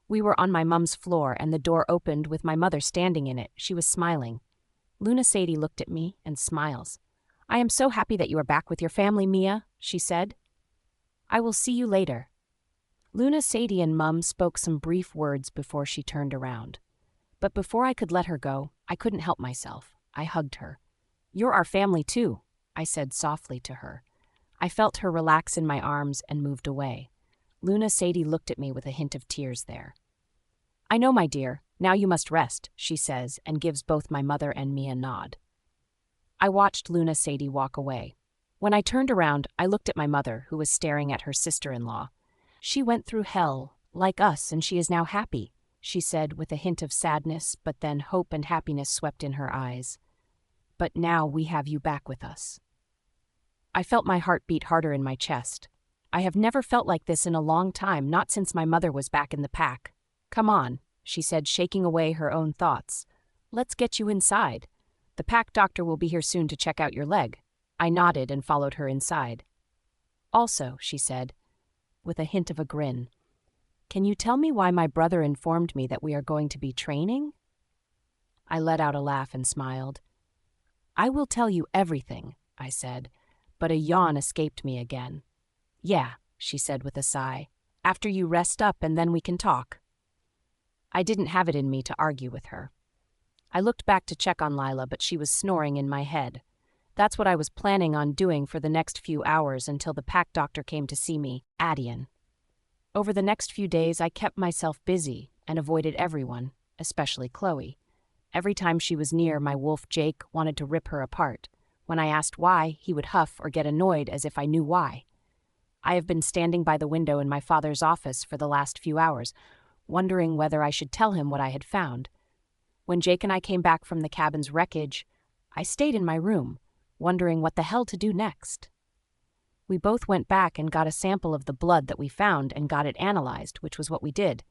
We were on my mum's floor and the door opened with my mother standing in it. She was smiling. Luna Sadie looked at me and smiles. "I am so happy that you are back with your family, Mia," she said. "I will see you later." Luna Sadie and Mum spoke some brief words before she turned around. But before I could let her go, I couldn't help myself. I hugged her. "You're our family too," I said softly to her. I felt her relax in my arms and moved away. Luna Sadie looked at me with a hint of tears there. "I know, my dear. Now you must rest," she says and gives both my mother and me a nod. I watched Luna Sadie walk away. When I turned around, I looked at my mother, who was staring at her sister-in-law. "She went through hell, like us, and she is now happy," she said with a hint of sadness, but then hope and happiness swept in her eyes. "But now we have you back with us." I felt my heart beat harder in my chest. I have never felt like this in a long time, not since my mother was back in the pack. "Come on," she said, shaking away her own thoughts. "Let's get you inside. The pack doctor will be here soon to check out your leg." I nodded and followed her inside. "Also," she said, with a hint of a grin, "can you tell me why my brother informed me that we are going to be training?" I let out a laugh and smiled. "I will tell you everything," I said, but a yawn escaped me again. "Yeah," she said with a sigh, "after you rest up and then we can talk." I didn't have it in me to argue with her. I looked back to check on Lila, but she was snoring in my head. That's what I was planning on doing for the next few hours until the pack doctor came to see me, Adian. Over the next few days, I kept myself busy and avoided everyone, especially Chloe. Every time she was near, my wolf Jake wanted to rip her apart. When I asked why, he would huff or get annoyed as if I knew why. I have been standing by the window in my father's office for the last few hours, wondering whether I should tell him what I had found. When Jake and I came back from the cabin's wreckage, I stayed in my room, wondering what the hell to do next. We both went back and got a sample of the blood that we found and got it analyzed, which was what we did.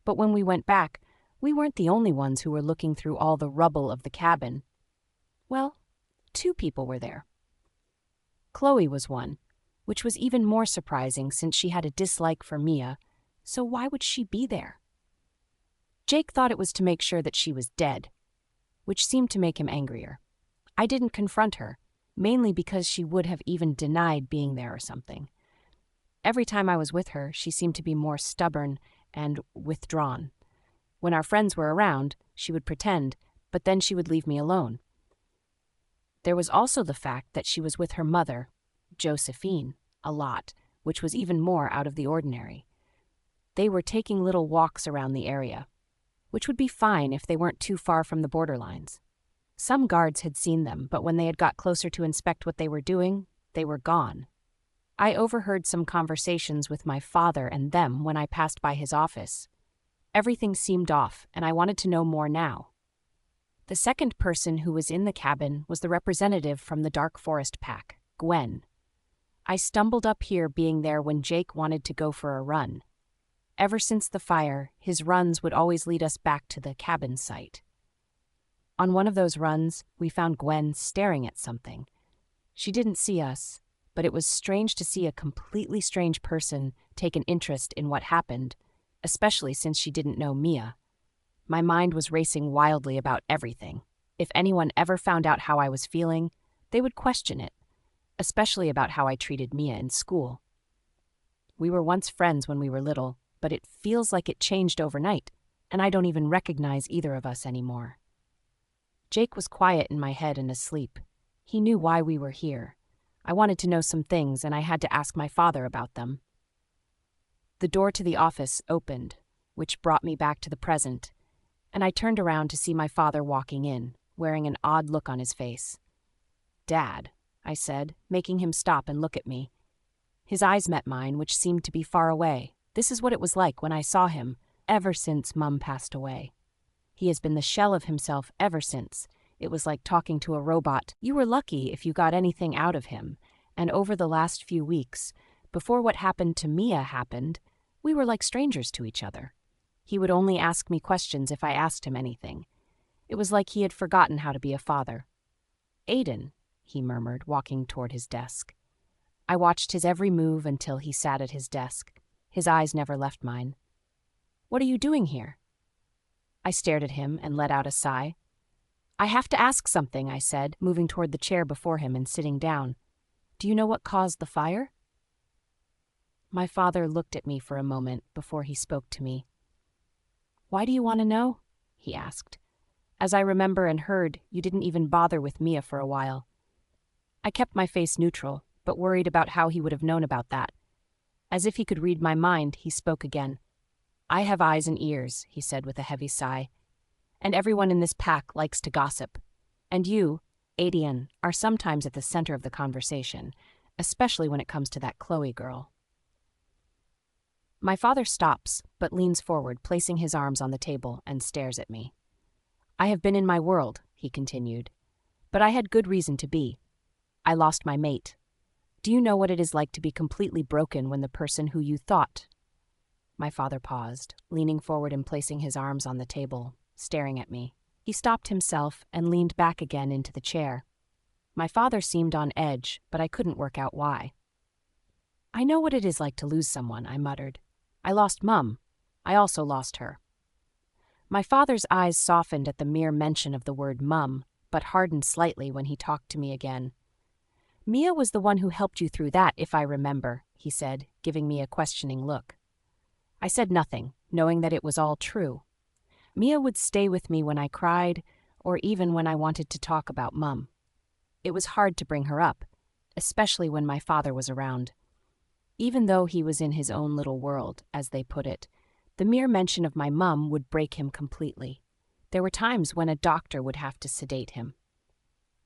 But when we went back, we weren't the only ones who were looking through all the rubble of the cabin. Well, 2 people were there. Chloe was one, which was even more surprising since she had a dislike for Mia, so why would she be there? Jake thought it was to make sure that she was dead, which seemed to make him angrier. I didn't confront her, mainly because she would have even denied being there or something. Every time I was with her, she seemed to be more stubborn and withdrawn. When our friends were around, she would pretend, but then she would leave me alone. There was also the fact that she was with her mother, Josephine, a lot, which was even more out of the ordinary. They were taking little walks around the area, which would be fine if they weren't too far from the borderlines. Some guards had seen them, but when they had got closer to inspect what they were doing, they were gone. I overheard some conversations with my father and them when I passed by his office. Everything seemed off, and I wanted to know more now. The second person who was in the cabin was the representative from the Dark Forest pack, Gwen. I stumbled up here being there when Jake wanted to go for a run. Ever since the fire, his runs would always lead us back to the cabin site. On one of those runs, we found Gwen staring at something. She didn't see us, but it was strange to see a completely strange person take an interest in what happened, especially since she didn't know Mia. My mind was racing wildly about everything. If anyone ever found out how I was feeling, they would question it, especially about how I treated Mia in school. We were once friends when we were little, but it feels like it changed overnight, and I don't even recognize either of us anymore. Jake was quiet in my head and asleep. He knew why we were here. I wanted to know some things, and I had to ask my father about them. The door to the office opened, which brought me back to the present, and I turned around to see my father walking in, wearing an odd look on his face. "Dad," I said, making him stop and look at me. His eyes met mine, which seemed to be far away. This is what it was like when I saw him, ever since Mum passed away. He has been the shell of himself ever since. It was like talking to a robot. You were lucky if you got anything out of him, and over the last few weeks, before what happened to Mia happened, we were like strangers to each other. He would only ask me questions if I asked him anything. It was like he had forgotten how to be a father. "Aiden," he murmured, walking toward his desk. I watched his every move until he sat at his desk. His eyes never left mine. "What are you doing here?" I stared at him and let out a sigh. "I have to ask something," I said, moving toward the chair before him and sitting down. "Do you know what caused the fire?" My father looked at me for a moment before he spoke to me. "Why do you want to know?" he asked. "As I remember and heard, you didn't even bother with Mia for a while." I kept my face neutral, but worried about how he would have known about that. As if he could read my mind, he spoke again. "I have eyes and ears," he said with a heavy sigh. "And everyone in this pack likes to gossip. And you, Adian, are sometimes at the center of the conversation, especially when it comes to that Chloe girl." My father stops, but leans forward, placing his arms on the table, and stares at me. "I have been in my world," he continued, "but I had good reason to be. I lost my mate. Do you know what it is like to be completely broken when the person who you thought—" My father paused, leaning forward and placing his arms on the table, staring at me. He stopped himself and leaned back again into the chair. My father seemed on edge, but I couldn't work out why. "I know what it is like to lose someone," I muttered. "I lost Mum. I also lost her." My father's eyes softened at the mere mention of the word Mum, but hardened slightly when he talked to me again. "Mia was the one who helped you through that, if I remember," he said, giving me a questioning look. I said nothing, knowing that it was all true. Mia would stay with me when I cried, or even when I wanted to talk about Mum. It was hard to bring her up, especially when my father was around. Even though he was in his own little world, as they put it, the mere mention of my Mum would break him completely. There were times when a doctor would have to sedate him.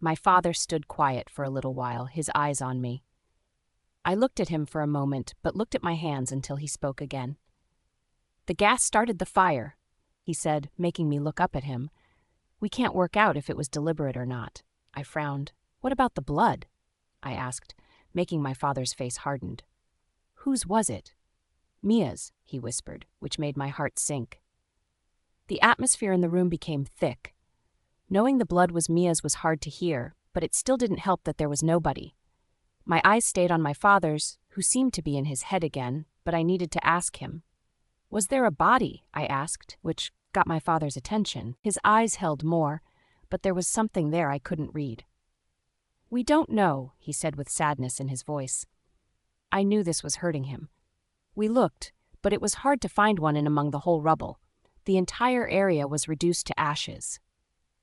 My father stood quiet for a little while, his eyes on me. I looked at him for a moment, but looked at my hands until he spoke again. "The gas started the fire," he said, making me look up at him. "We can't work out if it was deliberate or not." I frowned. "What about the blood?" I asked, making my father's face hardened. "Whose was it?" "Mia's," he whispered, which made my heart sink. The atmosphere in the room became thick. Knowing the blood was Mia's was hard to hear, but it still didn't help that there was nobody. My eyes stayed on my father's, who seemed to be in his head again, but I needed to ask him. "Was there a body?" I asked, which got my father's attention. His eyes held more, but there was something there I couldn't read. "We don't know," he said with sadness in his voice. I knew this was hurting him. We looked, but it was hard to find one in among the whole rubble. The entire area was reduced to ashes.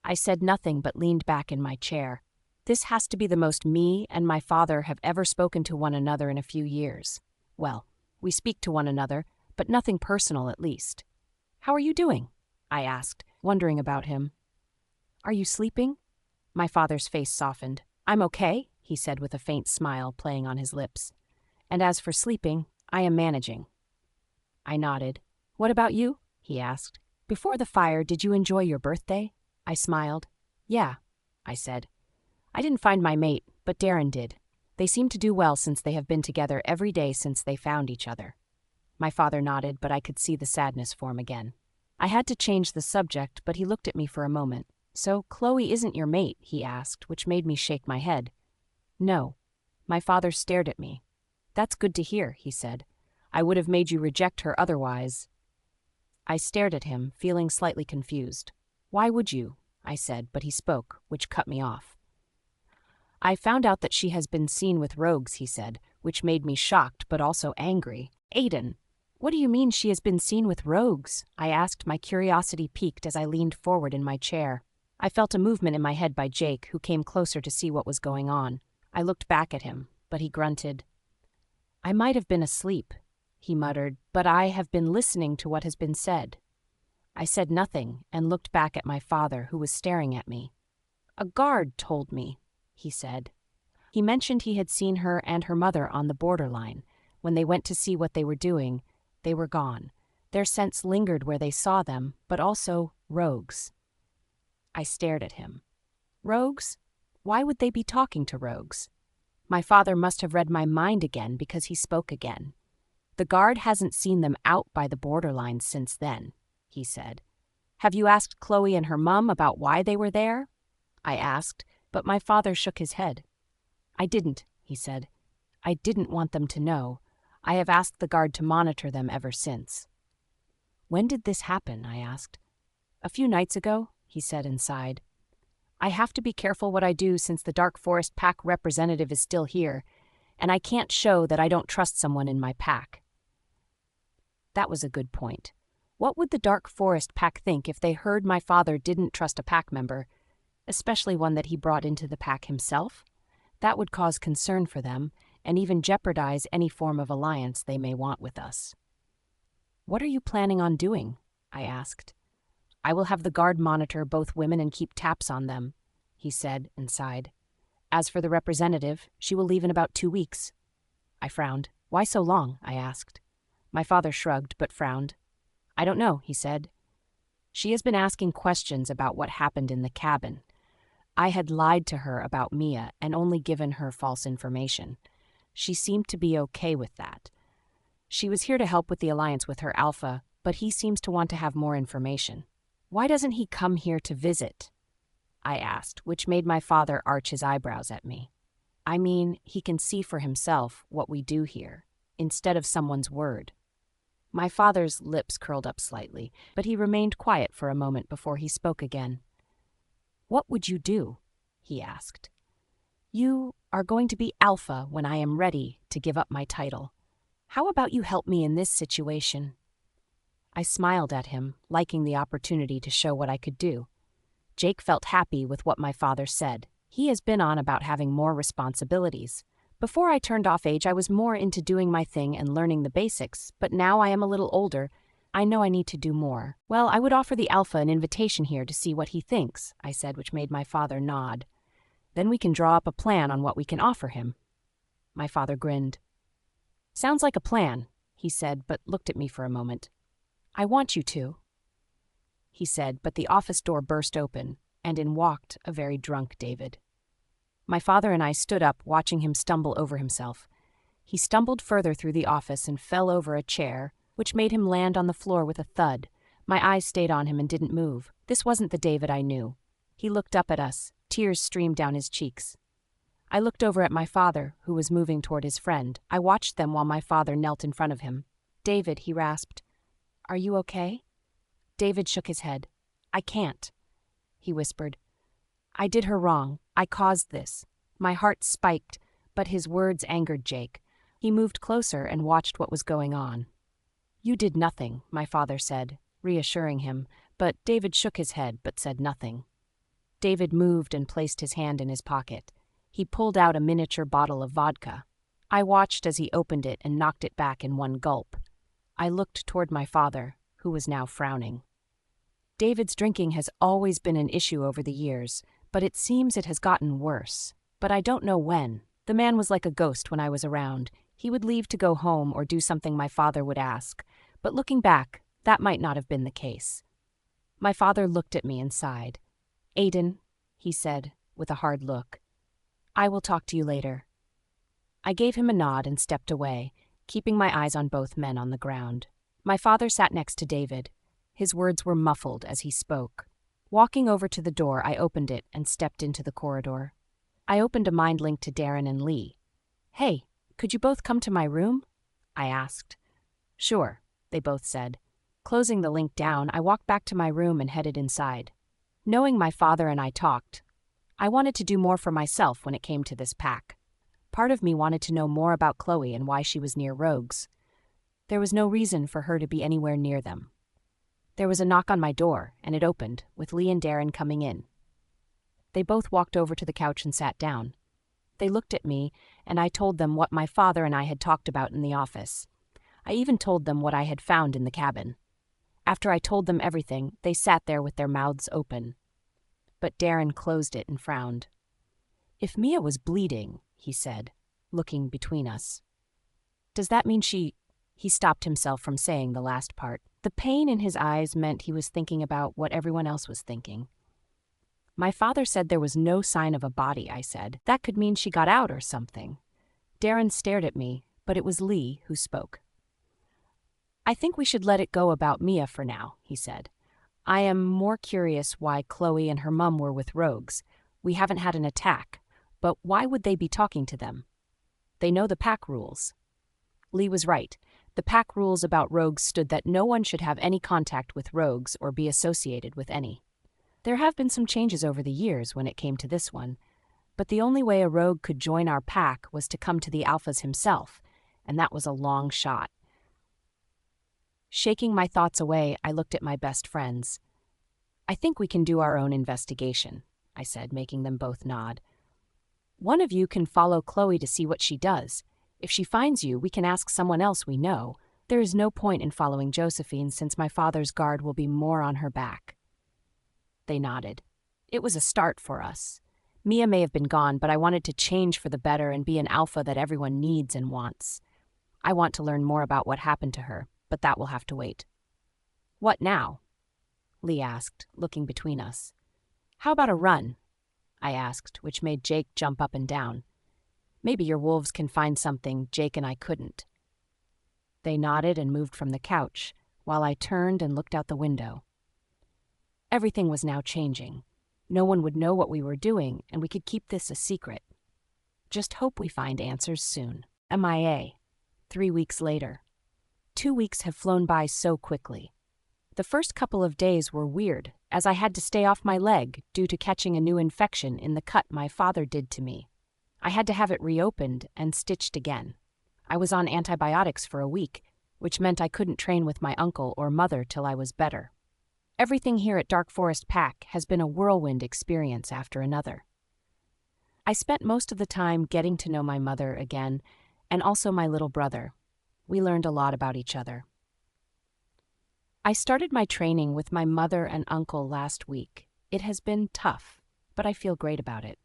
I said nothing but leaned back in my chair. This has to be the most me and my father have ever spoken to one another in a few years. Well, we speak to one another, but nothing personal at least. "How are you doing?" I asked, wondering about him. "Are you sleeping?" My father's face softened. "I'm okay," he said with a faint smile playing on his lips. "And as for sleeping, I am managing." I nodded. "What about you?" he asked. "Before the fire, did you enjoy your birthday?" I smiled. "Yeah," I said. "I didn't find my mate, but Darren did. They seem to do well since they have been together every day since they found each other." My father nodded, but I could see the sadness form again. I had to change the subject, but he looked at me for a moment. "So Chloe isn't your mate?" he asked, which made me shake my head. "No." My father stared at me. "That's good to hear," he said. "I would have made you reject her otherwise." I stared at him, feeling slightly confused. "Why would you?" I said, but he spoke, which cut me off. "I found out that she has been seen with rogues," he said, which made me shocked but also angry. "Aiden, what do you mean she has been seen with rogues?" I asked, my curiosity piqued as I leaned forward in my chair. I felt a movement in my head by Jake, who came closer to see what was going on. I looked back at him, but he grunted. "I might have been asleep," he muttered, "but I have been listening to what has been said." I said nothing and looked back at my father, who was staring at me. "A guard told me," he said. He mentioned he had seen her and her mother on the borderline. When they went to see what they were doing, they were gone. Their scents lingered where they saw them, but also rogues. I stared at him. Rogues? Why would they be talking to rogues? My father must have read my mind again because he spoke again. "The guard hasn't seen them out by the borderline since then," he said. "Have you asked Chloe and her mum about why they were there?" I asked, but my father shook his head. "I didn't," he said. "I didn't want them to know. I have asked the guard to monitor them ever since." "When did this happen?" I asked. "A few nights ago," he said and sighed. "I have to be careful what I do since the Dark Forest Pack representative is still here, and I can't show that I don't trust someone in my pack." That was a good point. What would the Dark Forest Pack think if they heard my father didn't trust a pack member, especially one that he brought into the pack himself? That would cause concern for them, and even jeopardize any form of alliance they may want with us. "What are you planning on doing?" I asked. "I will have the guard monitor both women and keep taps on them," he said and sighed. "As for the representative, she will leave in about 2 weeks." I frowned. "Why so long?" I asked. My father shrugged but frowned. "I don't know," he said. "She has been asking questions about what happened in the cabin. I had lied to her about Mia and only given her false information. She seemed to be okay with that. She was here to help with the alliance with her alpha, but he seems to want to have more information." "Why doesn't he come here to visit?" I asked, which made my father arch his eyebrows at me. "I mean, he can see for himself what we do here, instead of someone's word." My father's lips curled up slightly, but he remained quiet for a moment before he spoke again. "What would you do?" he asked. "You are going to be alpha when I am ready to give up my title. How about you help me in this situation?" I smiled at him, liking the opportunity to show what I could do. Jake felt happy with what my father said. He has been on about having more responsibilities. Before I turned off age, I was more into doing my thing and learning the basics, but now I am a little older. I know I need to do more. "Well, I would offer the alpha an invitation here to see what he thinks," I said, which made my father nod. "Then we can draw up a plan on what we can offer him." My father grinned. "Sounds like a plan," he said, but looked at me for a moment. "I want you to," he said, but the office door burst open, and in walked a very drunk David. My father and I stood up, watching him stumble over himself. He stumbled further through the office and fell over a chair, which made him land on the floor with a thud. My eyes stayed on him and didn't move. This wasn't the David I knew. He looked up at us. Tears streamed down his cheeks. I looked over at my father, who was moving toward his friend. I watched them while my father knelt in front of him. "David," he rasped. "Are you okay?" David shook his head. I can't, he whispered. I did her wrong. I caused this. My heart spiked, but his words angered Jake. He moved closer and watched what was going on. You did nothing, my father said, reassuring him, but David shook his head but said nothing. David moved and placed his hand in his pocket. He pulled out a miniature bottle of vodka. I watched as he opened it and knocked it back in one gulp. I looked toward my father, who was now frowning. David's drinking has always been an issue over the years, but it seems it has gotten worse. But I don't know when. The man was like a ghost when I was around. He would leave to go home or do something my father would ask. But looking back, that might not have been the case. My father looked at me and sighed. Aiden, he said, with a hard look, I will talk to you later. I gave him a nod and stepped away, keeping my eyes on both men on the ground. My father sat next to David. His words were muffled as he spoke. Walking over to the door, I opened it and stepped into the corridor. I opened a mind link to Darren and Lee. Hey, could you both come to my room? I asked. Sure, they both said. Closing the link down, I walked back to my room and headed inside. Knowing my father and I talked, I wanted to do more for myself when it came to this pack. Part of me wanted to know more about Chloe and why she was near rogues. There was no reason for her to be anywhere near them. There was a knock on my door, and it opened, with Lee and Darren coming in. They both walked over to the couch and sat down. They looked at me, and I told them what my father and I had talked about in the office. I even told them what I had found in the cabin. After I told them everything, they sat there with their mouths open. But Darren closed it and frowned. If Mia was bleeding, he said, looking between us. Does that mean she... He stopped himself from saying the last part. The pain in his eyes meant he was thinking about what everyone else was thinking. My father said there was no sign of a body, I said. That could mean she got out or something. Darren stared at me, but it was Lee who spoke. I think we should let it go about Mia for now, he said. I am more curious why Chloe and her mum were with rogues. We haven't had an attack, but why would they be talking to them? They know the pack rules. Lee was right. The pack rules about rogues stood that no one should have any contact with rogues or be associated with any. There have been some changes over the years when it came to this one, but the only way a rogue could join our pack was to come to the alphas himself, and that was a long shot. Shaking my thoughts away, I looked at my best friends. I think we can do our own investigation, I said, making them both nod. One of you can follow Chloe to see what she does. If she finds you, we can ask someone else we know. There is no point in following Josephine since my father's guard will be more on her back. They nodded. It was a start for us. Mia may have been gone, but I wanted to change for the better and be an alpha that everyone needs and wants. I want to learn more about what happened to her, but that will have to wait. What now? Lee asked, looking between us. How about a run? I asked, which made Jake jump up and down. Maybe your wolves can find something Jake and I couldn't. They nodded and moved from the couch, while I turned and looked out the window. Everything was now changing. No one would know what we were doing, and we could keep this a secret. Just hope we find answers soon. MIA. 3 weeks later. 2 weeks have flown by so quickly. The first couple of days were weird, as I had to stay off my leg due to catching a new infection in the cut my father did to me. I had to have it reopened and stitched again. I was on antibiotics for a week, which meant I couldn't train with my uncle or mother till I was better. Everything here at Dark Forest Pack has been a whirlwind experience after another. I spent most of the time getting to know my mother again, and also my little brother. We learned a lot about each other. I started my training with my mother and uncle last week. It has been tough, but I feel great about it.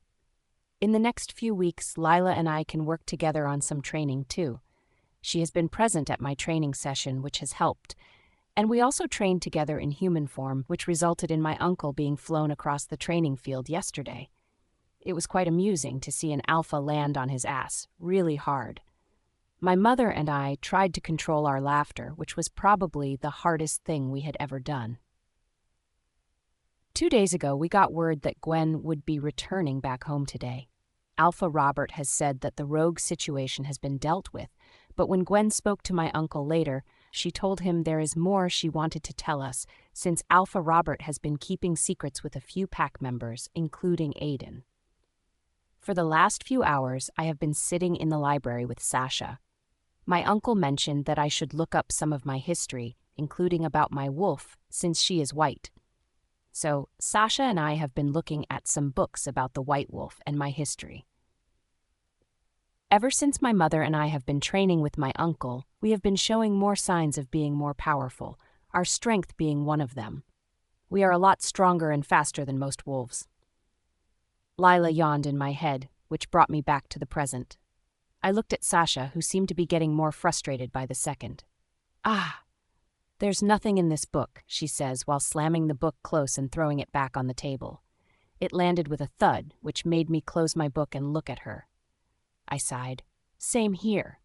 In the next few weeks, Lila and I can work together on some training too. She has been present at my training session, which has helped, and we also trained together in human form, which resulted in my uncle being flown across the training field yesterday. It was quite amusing to see an alpha land on his ass, really hard. My mother and I tried to control our laughter, which was probably the hardest thing we had ever done. 2 days ago, we got word that Gwen would be returning back home today. Alpha Robert has said that the rogue situation has been dealt with, but when Gwen spoke to my uncle later, She told him there is more she wanted to tell us, since Alpha Robert has been keeping secrets with a few pack members, including Aiden. For the last few hours, I have been sitting in the library with Sasha. My uncle mentioned that I should look up some of my history, including about my wolf, since she is white. So, Sasha and I have been looking at some books about the white wolf and my history. Ever since my mother and I have been training with my uncle, we have been showing more signs of being more powerful, our strength being one of them. We are a lot stronger and faster than most wolves. Lila yawned in my head, which brought me back to the present. I looked at Sasha, who seemed to be getting more frustrated by the second. There's nothing in this book, she says, while slamming the book close and throwing it back on the table. It landed with a thud, which made me close my book and look at her. I sighed. Same here.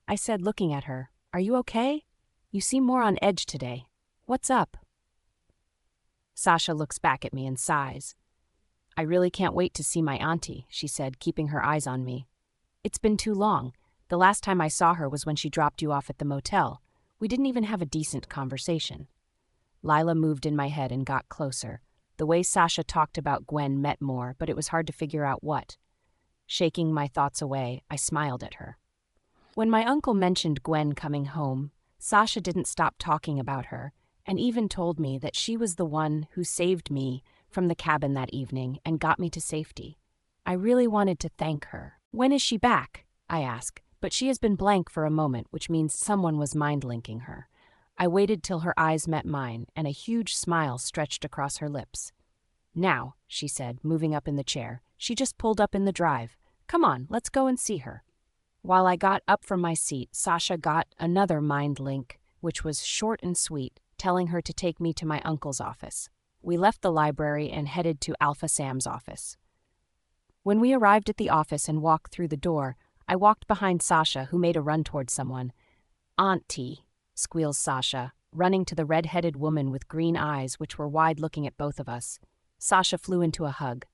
I said, looking at her, Are you okay? You seem more on edge today. What's up? Sasha looks back at me and sighs. I really can't wait to see my auntie, she said, keeping her eyes on me. It's been too long. The last time I saw her was when she dropped you off at the motel. We didn't even have a decent conversation. Lila moved in my head and got closer. The way Sasha talked about Gwen meant more, but it was hard to figure out what. Shaking my thoughts away, I smiled at her. When my uncle mentioned Gwen coming home, Sasha didn't stop talking about her, and even told me that she was the one who saved me from the cabin that evening and got me to safety. I really wanted to thank her. When is she back? I asked, but she has been blank for a moment, which means someone was mind-linking her. I waited till her eyes met mine, and a huge smile stretched across her lips. Now, she said, moving up in the chair. She just pulled up in the drive. Come on, let's go and see her. While I got up from my seat, Sasha got another mind link, which was short and sweet, telling her to take me to my uncle's office. We left the library and headed to Alpha Sam's office. When we arrived at the office and walked through the door, I walked behind Sasha, who made a run towards someone. Auntie, squeals Sasha, running to the red-headed woman with green eyes which were wide looking at both of us. Sasha flew into a hug.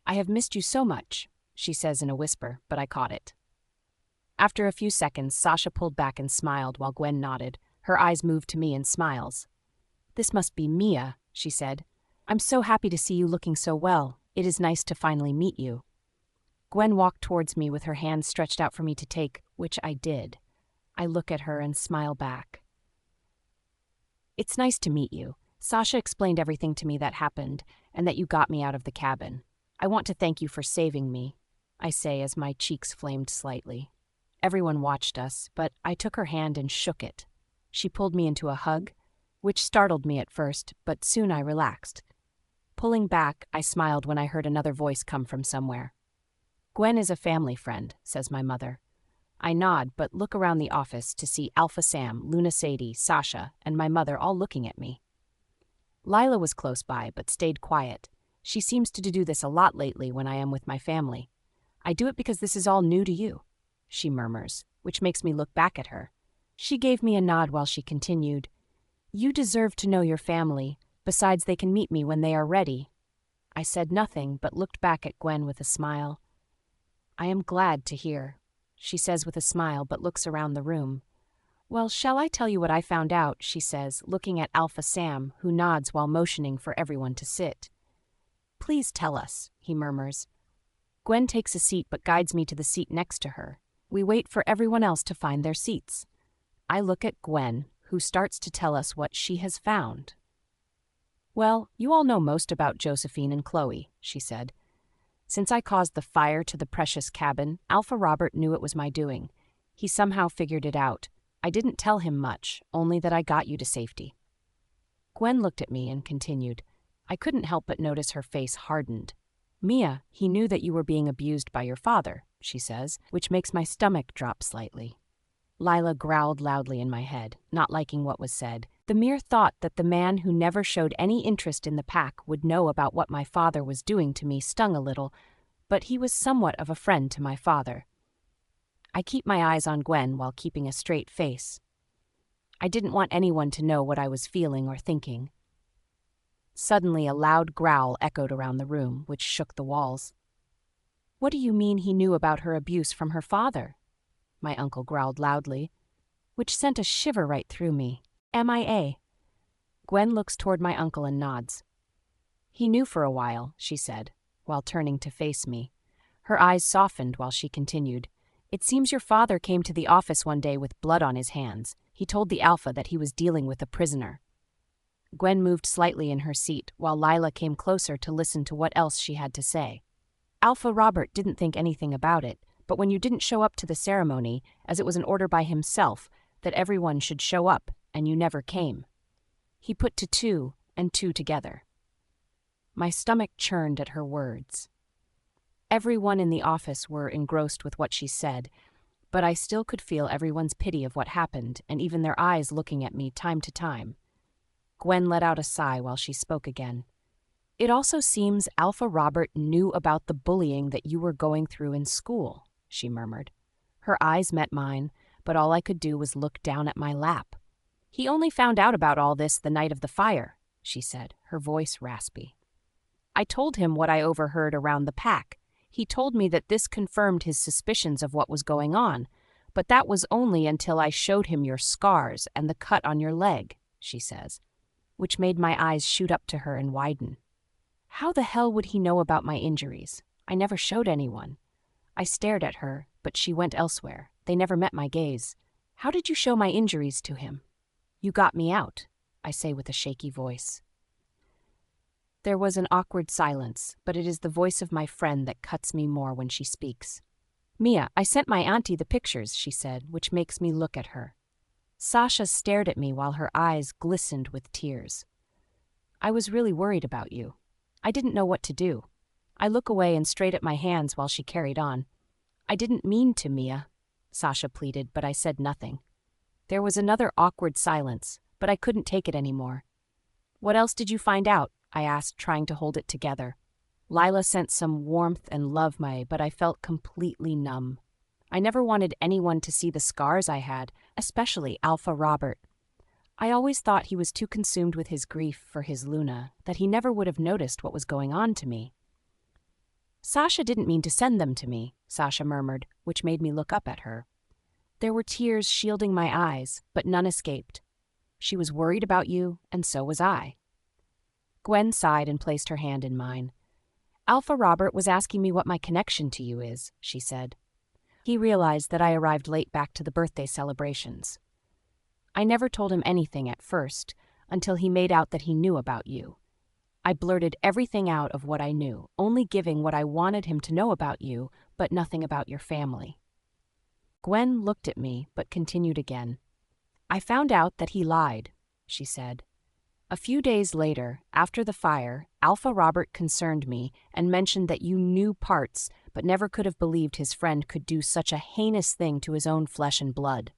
I have missed you so much, she says in a whisper, but I caught it. After a few seconds, Sasha pulled back and smiled while Gwen nodded. Her eyes moved to me in smiles. This must be Mia, she said. I'm so happy to see you looking so well. It is nice to finally meet you. Gwen walked towards me with her hands stretched out for me to take, which I did. I look at her and smile back. It's nice to meet you. Sasha explained everything to me that happened, and that you got me out of the cabin. I want to thank you for saving me, I say as my cheeks flamed slightly. Everyone watched us, but I took her hand and shook it. She pulled me into a hug, which startled me at first, but soon I relaxed. Pulling back, I smiled when I heard another voice come from somewhere. Gwen is a family friend, says my mother. I nod, but look around the office to see Alpha Sam, Luna Sadie, Sasha, and my mother all looking at me. Lila was close by, but stayed quiet. She seems to do this a lot lately when I am with my family. I do it because this is all new to you, she murmurs, which makes me look back at her. She gave me a nod while she continued. You deserve to know your family. Besides, they can meet me when they are ready. I said nothing, but looked back at Gwen with a smile. I am glad to hear, she says with a smile, but looks around the room. Well, shall I tell you what I found out, she says, looking at Alpha Sam, who nods while motioning for everyone to sit. Please tell us, he murmurs. Gwen takes a seat but guides me to the seat next to her. We wait for everyone else to find their seats. I look at Gwen, who starts to tell us what she has found. Well, you all know most about Josephine and Chloe, she said. Since I caused the fire to the precious cabin, Alpha Robert knew it was my doing. He somehow figured it out. I didn't tell him much, only that I got you to safety. Gwen looked at me and continued. I couldn't help but notice her face hardened. Mia, he knew that you were being abused by your father, she says, which makes my stomach drop slightly. Lila growled loudly in my head, not liking what was said. The mere thought that the man who never showed any interest in the pack would know about what my father was doing to me stung a little, but he was somewhat of a friend to my father. I keep my eyes on Gwen while keeping a straight face. I didn't want anyone to know what I was feeling or thinking. Suddenly, a loud growl echoed around the room, which shook the walls. What do you mean he knew about her abuse from her father? My uncle growled loudly. which sent a shiver right through me. MIA. Gwen looks toward my uncle and nods. He knew for a while, she said, while turning to face me. Her eyes softened while she continued. It seems your father came to the office one day with blood on his hands. He told the Alpha that he was dealing with a prisoner. Gwen moved slightly in her seat, while Lila came closer to listen to what else she had to say. Alpha Robert didn't think anything about it, but when you didn't show up to the ceremony, as it was an order by himself that everyone should show up, and you never came. He put two and two together. My stomach churned at her words. Everyone in the office were engrossed with what she said, but I still could feel everyone's pity of what happened and even their eyes looking at me time to time. Gwen let out a sigh while she spoke again. It also seems Alpha Robert knew about the bullying that you were going through in school, she murmured. Her eyes met mine, but all I could do was look down at my lap. He only found out about all this the night of the fire, she said, her voice raspy. I told him what I overheard around the pack. He told me that this confirmed his suspicions of what was going on, but that was only until I showed him your scars and the cut on your leg, she says, which made my eyes shoot up to her and widen. How the hell would he know about my injuries? I never showed anyone. I stared at her, but she went elsewhere. They never met my gaze. How did you show my injuries to him? You got me out, I say with a shaky voice. There was an awkward silence, but it is the voice of my friend that cuts me more when she speaks. Mia, I sent my auntie the pictures, she said, which makes me look at her. Sasha stared at me while her eyes glistened with tears. I was really worried about you. I didn't know what to do. I look away and straight at my hands while she carried on. I didn't mean to, Mia, Sasha pleaded, but I said nothing. There was another awkward silence, but I couldn't take it anymore. What else did you find out? I asked, trying to hold it together. Lila sent some warmth and love but I felt completely numb. I never wanted anyone to see the scars I had, especially Alpha Robert. I always thought he was too consumed with his grief for his Luna, that he never would have noticed what was going on to me. Sasha didn't mean to send them to me, Sasha murmured, which made me look up at her. There were tears shielding my eyes, but none escaped. She was worried about you, and so was I. Gwen sighed and placed her hand in mine. Alpha Robert was asking me what my connection to you is, she said. He realized that I arrived late back to the birthday celebrations. I never told him anything at first, until he made out that he knew about you. I blurted everything out of what I knew, only giving what I wanted him to know about you, but nothing about your family. Gwen looked at me, but continued again. I found out that he lied, she said. A few days later, after the fire, Alpha Robert concerned me and mentioned that you knew parts, but never could have believed his friend could do such a heinous thing to his own flesh and blood.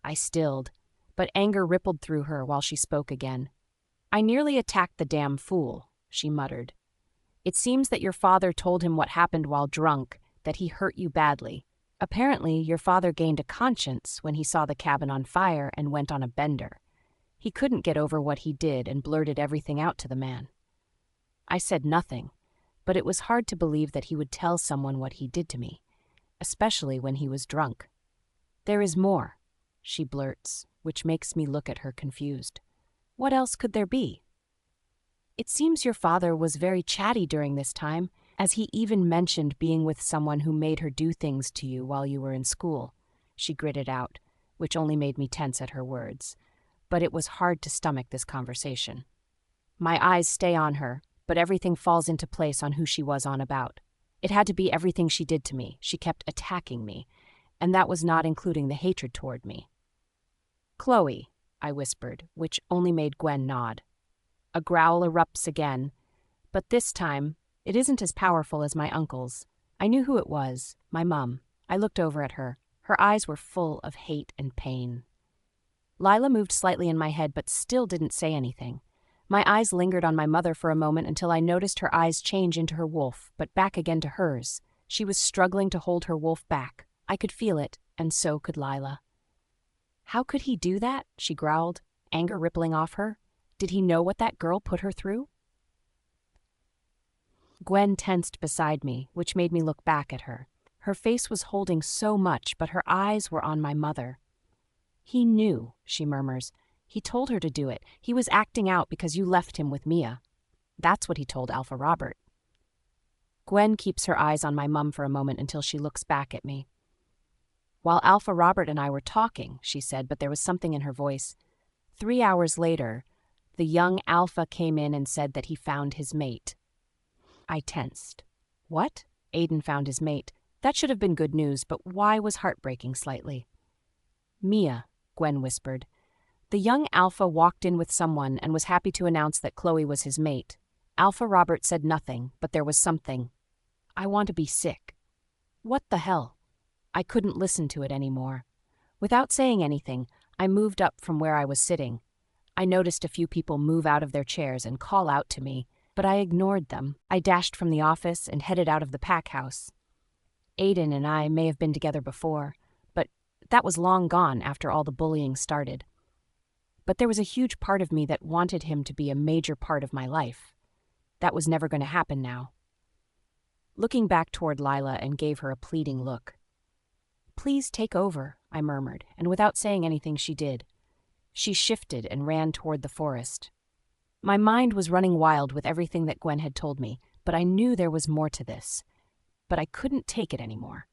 I stilled, but anger rippled through her while she spoke again. I nearly attacked the damn fool, she muttered. It seems that your father told him what happened while drunk, that he hurt you badly. Apparently, your father gained a conscience when he saw the cabin on fire and went on a bender. He couldn't get over what he did and blurted everything out to the man. I said nothing, but it was hard to believe that he would tell someone what he did to me, especially when he was drunk. There is more, she blurts, which makes me look at her confused. What else could there be? It seems your father was very chatty during this time, as he even mentioned being with someone who made her do things to you while you were in school, she gritted out, which only made me tense at her words. But it was hard to stomach this conversation. My eyes stay on her, but everything falls into place on who she was on about. It had to be everything she did to me. She kept attacking me, and that was not including the hatred toward me. Chloe, I whispered, which only made Gwen nod. A growl erupts again, but this time, it isn't as powerful as my uncle's. I knew who it was, my mum. I looked over at her. Her eyes were full of hate and pain. Lila moved slightly in my head but still didn't say anything. My eyes lingered on my mother for a moment until I noticed her eyes change into her wolf, but back again to hers. She was struggling to hold her wolf back. I could feel it, and so could Lila. How could he do that? She growled, anger rippling off her. Did he know what that girl put her through? Gwen tensed beside me, which made me look back at her. Her face was holding so much, but her eyes were on my mother. He knew, she murmurs. He told her to do it. He was acting out because you left him with Mia. That's what he told Alpha Robert. Gwen keeps her eyes on my mum for a moment until she looks back at me. While Alpha Robert and I were talking, she said, but there was something in her voice. 3 hours later, the young Alpha came in and said that he found his mate. I tensed. What? Aiden found his mate. That should have been good news, but why was heartbreaking slightly? Mia, Gwen whispered. The young Alpha walked in with someone and was happy to announce that Chloe was his mate. Alpha Robert said nothing, but there was something. I want to be sick. What the hell? I couldn't listen to it anymore. Without saying anything, I moved up from where I was sitting. I noticed a few people move out of their chairs and call out to me, but I ignored them. I dashed from the office and headed out of the pack house. Aiden and I may have been together before, but that was long gone after all the bullying started. But there was a huge part of me that wanted him to be a major part of my life. That was never going to happen now. Looking back toward Lila and gave her a pleading look. Please take over, I murmured, and without saying anything she did. She shifted and ran toward the forest. My mind was running wild with everything that Gwen had told me, but I knew there was more to this. But I couldn't take it anymore.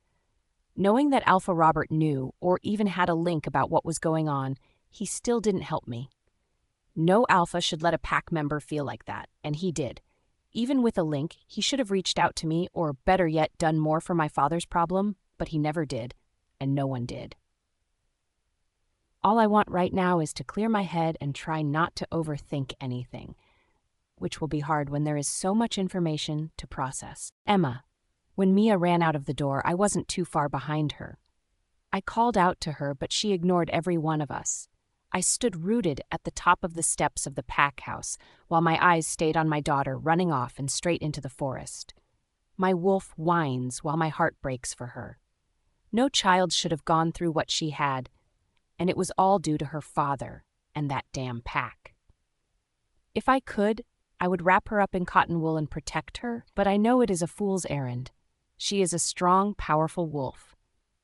Knowing that Alpha Robert knew, or even had a link about what was going on, he still didn't help me. No Alpha should let a pack member feel like that, and he did. Even with a link, he should have reached out to me, or better yet, done more for my father's problem, but he never did, and no one did. All I want right now is to clear my head and try not to overthink anything, which will be hard when there is so much information to process. Emma. When Mia ran out of the door, I wasn't too far behind her. I called out to her, but she ignored every one of us. I stood rooted at the top of the steps of the pack house, while my eyes stayed on my daughter running off and straight into the forest. My wolf whines while my heart breaks for her. No child should have gone through what she had, and it was all due to her father and that damn pack. If I could, I would wrap her up in cotton wool and protect her, but I know it is a fool's errand. She is a strong, powerful wolf.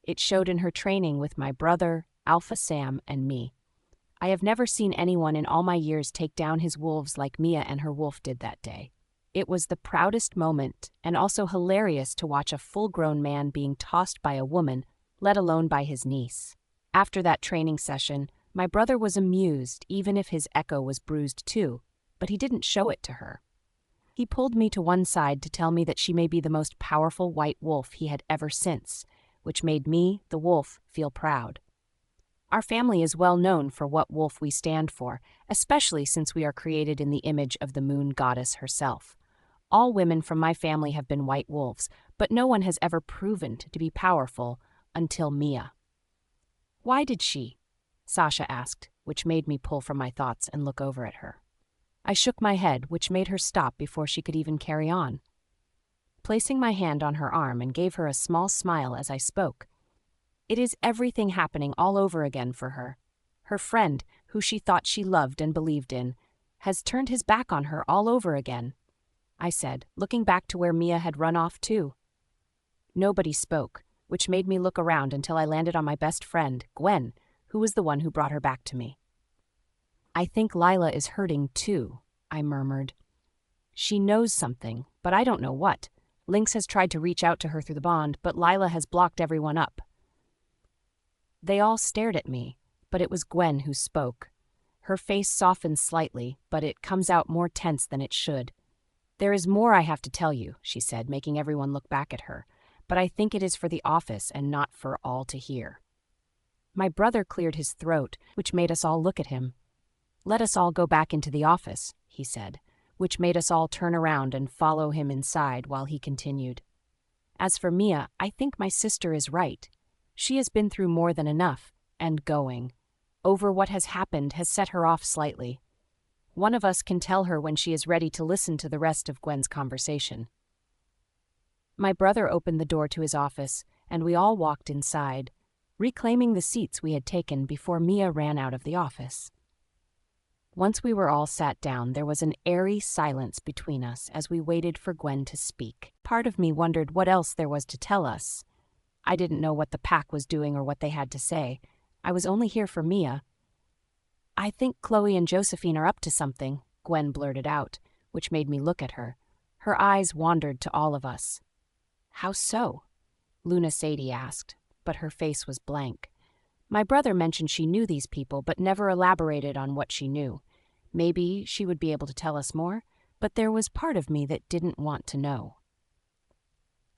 It showed in her training with my brother, Alpha Sam, and me. I have never seen anyone in all my years take down his wolves like Mia and her wolf did that day. It was the proudest moment, and also hilarious to watch a full-grown man being tossed by a woman, let alone by his niece. After that training session, my brother was amused, even if his echo was bruised too, but he didn't show it to her. He pulled me to one side to tell me that she may be the most powerful white wolf he had ever since, which made me, the wolf, feel proud. Our family is well known for what wolf we stand for, especially since we are created in the image of the moon goddess herself. All women from my family have been white wolves, but no one has ever proven to be powerful until Mia. Why did she? Sasha asked, which made me pull from my thoughts and look over at her. I shook my head, which made her stop before she could even carry on. Placing my hand on her arm and gave her a small smile as I spoke. It is everything happening all over again for her. Her friend, who she thought she loved and believed in, has turned his back on her all over again, I said, looking back to where Mia had run off too. Nobody spoke, which made me look around until I landed on my best friend, Gwen, who was the one who brought her back to me. I think Lila is hurting too, I murmured. She knows something, but I don't know what. Lynx has tried to reach out to her through the bond, but Lila has blocked everyone up. They all stared at me, but it was Gwen who spoke. Her face softened slightly, but it comes out more tense than it should. There is more I have to tell you, she said, making everyone look back at her, but I think it is for the office and not for all to hear. My brother cleared his throat, which made us all look at him. Let us all go back into the office, he said, which made us all turn around and follow him inside while he continued. As for Mia, I think my sister is right. She has been through more than enough, and going over what has happened has set her off slightly. One of us can tell her when she is ready to listen to the rest of Gwen's conversation. My brother opened the door to his office, and we all walked inside, reclaiming the seats we had taken before Mia ran out of the office. Once we were all sat down, there was an airy silence between us as we waited for Gwen to speak. Part of me wondered what else there was to tell us. I didn't know what the pack was doing or what they had to say. I was only here for Mia." "I think Chloe and Josephine are up to something," Gwen blurted out, which made me look at her. Her eyes wandered to all of us. "How so?" Luna Sadie asked, but her face was blank. My brother mentioned she knew these people, but never elaborated on what she knew. Maybe she would be able to tell us more, but there was part of me that didn't want to know.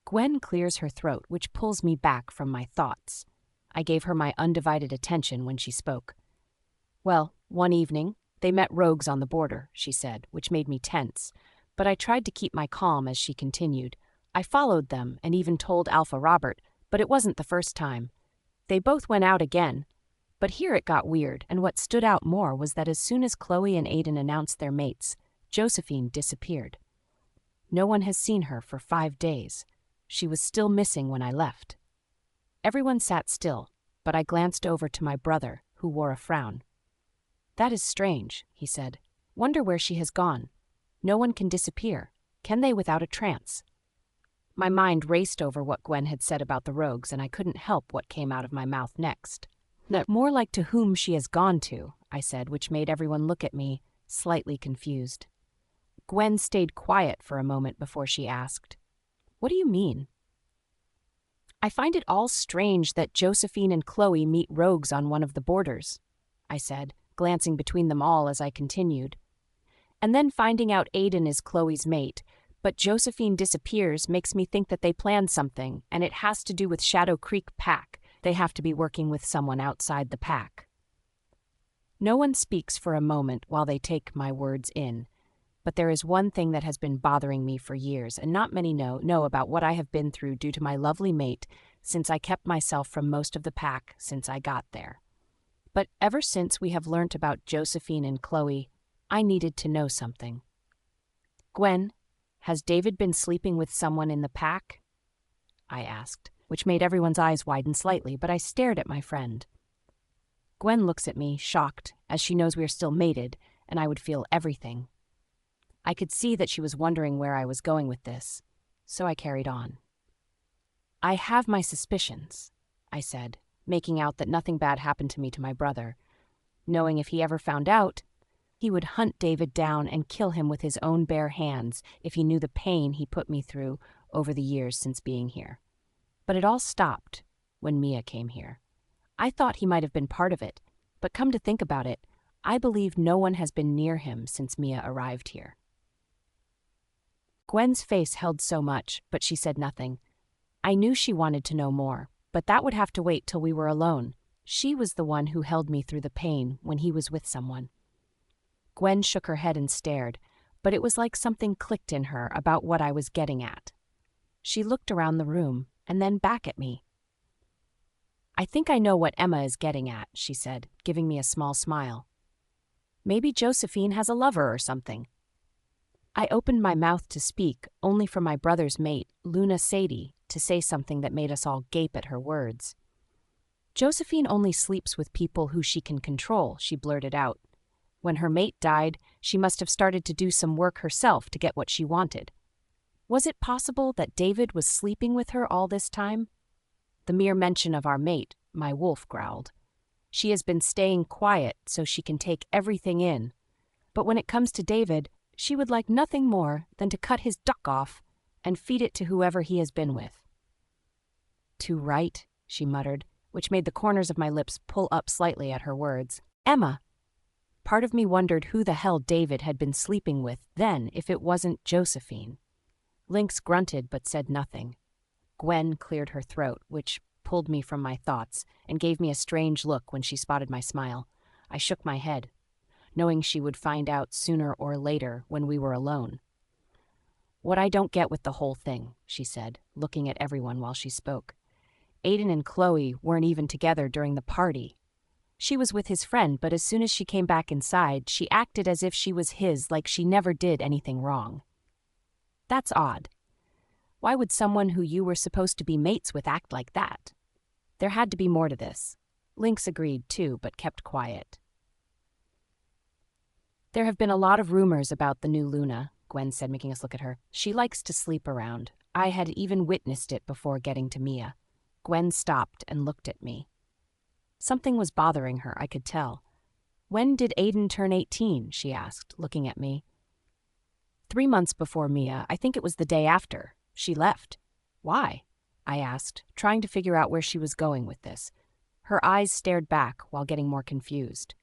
Gwen clears her throat, which pulls me back from my thoughts. I gave her my undivided attention when she spoke. "Well, one evening, they met rogues on the border," she said, which made me tense. But I tried to keep my calm as she continued. "I followed them and even told Alpha Robert, but it wasn't the first time. They both went out again. But here it got weird, and what stood out more was that as soon as Chloe and Aiden announced their mates, Josephine disappeared. No one has seen her for 5 days. She was still missing when I left." Everyone sat still, but I glanced over to my brother, who wore a frown. "That is strange," he said. "Wonder where she has gone. No one can disappear, can they, without a trance?" My mind raced over what Gwen had said about the rogues, and I couldn't help what came out of my mouth next. "More like to whom she has gone to," I said, which made everyone look at me, slightly confused. Gwen stayed quiet for a moment before she asked, "What do you mean?" "I find it all strange that Josephine and Chloe meet rogues on one of the borders," I said, glancing between them all as I continued. "And then finding out Aiden is Chloe's mate, but Josephine disappears makes me think that they planned something, and it has to do with Shadow Creek Pack. They have to be working with someone outside the pack." No one speaks for a moment while they take my words in. But there is one thing that has been bothering me for years, and not many know about what I have been through due to my lovely mate, since I kept myself from most of the pack since I got there. But ever since we have learnt about Josephine and Chloe, I needed to know something. "Gwen, has David been sleeping with someone in the pack?" I asked, which made everyone's eyes widen slightly, but I stared at my friend. Gwen looks at me, shocked, as she knows we are still mated, and I would feel everything. I could see that she was wondering where I was going with this, so I carried on. "I have my suspicions," I said, making out that nothing bad happened to my brother, knowing if he ever found out, he would hunt David down and kill him with his own bare hands if he knew the pain he put me through over the years since being here. But it all stopped when Mia came here. I thought he might have been part of it, but come to think about it, I believe no one has been near him since Mia arrived here. Gwen's face held so much, but she said nothing. I knew she wanted to know more, but that would have to wait till we were alone. She was the one who held me through the pain when he was with someone. Gwen shook her head and stared, but it was like something clicked in her about what I was getting at. She looked around the room and then back at me. "I think I know what Emma is getting at," she said, giving me a small smile. "Maybe Josephine has a lover or something." I opened my mouth to speak, only for my brother's mate, Luna Sadie, to say something that made us all gape at her words. "Josephine only sleeps with people who she can control," she blurted out. "When her mate died, she must have started to do some work herself to get what she wanted. Was it possible that David was sleeping with her all this time?" The mere mention of our mate, my wolf growled. "She has been staying quiet so she can take everything in. But when it comes to David, she would like nothing more than to cut his duck off and feed it to whoever he has been with." "Too right," she muttered, which made the corners of my lips pull up slightly at her words. "Emma!" Part of me wondered who the hell David had been sleeping with then if it wasn't Josephine. Lynx grunted but said nothing. Gwen cleared her throat, which pulled me from my thoughts, and gave me a strange look when she spotted my smile. I shook my head, knowing she would find out sooner or later when we were alone. "What I don't get with the whole thing," she said, looking at everyone while she spoke. "Aiden and Chloe weren't even together during the party. She was with his friend, but as soon as she came back inside, she acted as if she was his, like she never did anything wrong. That's odd. Why would someone who you were supposed to be mates with act like that? There had to be more to this." Lynx agreed too, but kept quiet. "There have been a lot of rumors about the new Luna," Gwen said, making us look at her. "She likes to sleep around. I had even witnessed it before getting to Mia." Gwen stopped and looked at me. Something was bothering her, I could tell. "When did Aiden turn 18?" she asked, looking at me. 3 months before Mia. I think it was the day after. She left. "Why?" I asked, trying to figure out where she was going with this. Her eyes stared back while getting more confused.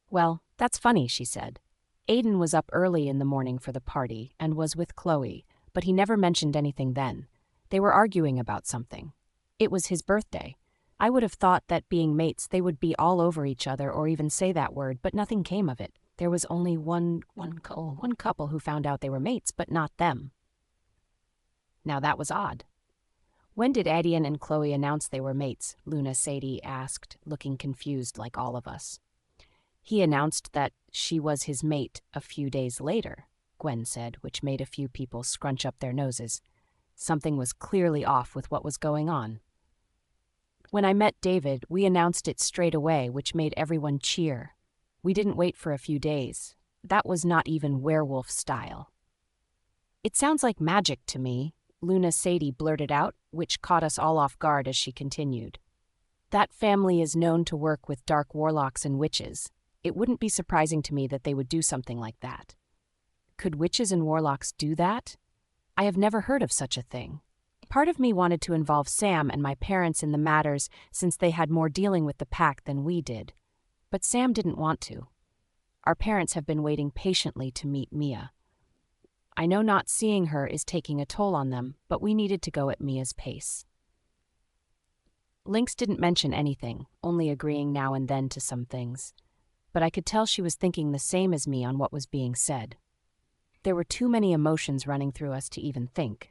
"Well, that's funny," she said. "Aiden was up early in the morning for the party and was with Chloe, but he never mentioned anything then. They were arguing about something. It was his birthday. I would have thought that being mates they would be all over each other or even say that word, but nothing came of it. There was only one couple who found out they were mates, but not them." Now that was odd. "When did Adian and Chloe announce they were mates?" Luna Sadie asked, looking confused like all of us. "He announced that she was his mate a few days later," Gwen said, which made a few people scrunch up their noses. Something was clearly off with what was going on. "When I met David, we announced it straight away, which made everyone cheer. We didn't wait for a few days. That was not even werewolf style." "It sounds like magic to me," Luna Sadie blurted out, which caught us all off guard as she continued. "That family is known to work with dark warlocks and witches. It wouldn't be surprising to me that they would do something like that." Could witches and warlocks do that? I have never heard of such a thing. Part of me wanted to involve Sam and my parents in the matters since they had more dealing with the pack than we did. But Sam didn't want to. Our parents have been waiting patiently to meet Mia. I know not seeing her is taking a toll on them, but we needed to go at Mia's pace. Lynx didn't mention anything, only agreeing now and then to some things. But I could tell she was thinking the same as me on what was being said. There were too many emotions running through us to even think.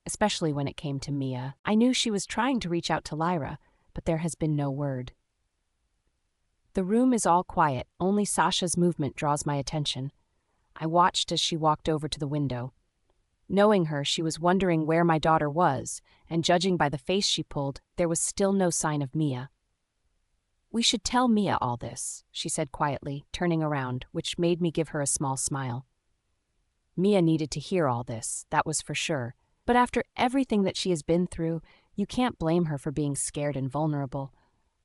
Especially when it came to Mia. I knew she was trying to reach out to Lyra, but there has been no word. The room is all quiet, only Sasha's movement draws my attention. I watched as she walked over to the window. Knowing her, she was wondering where my daughter was, and judging by the face she pulled, there was still no sign of Mia. "We should tell Mia all this," she said quietly, turning around, which made me give her a small smile. Mia needed to hear all this, that was for sure. But after everything that she has been through, you can't blame her for being scared and vulnerable.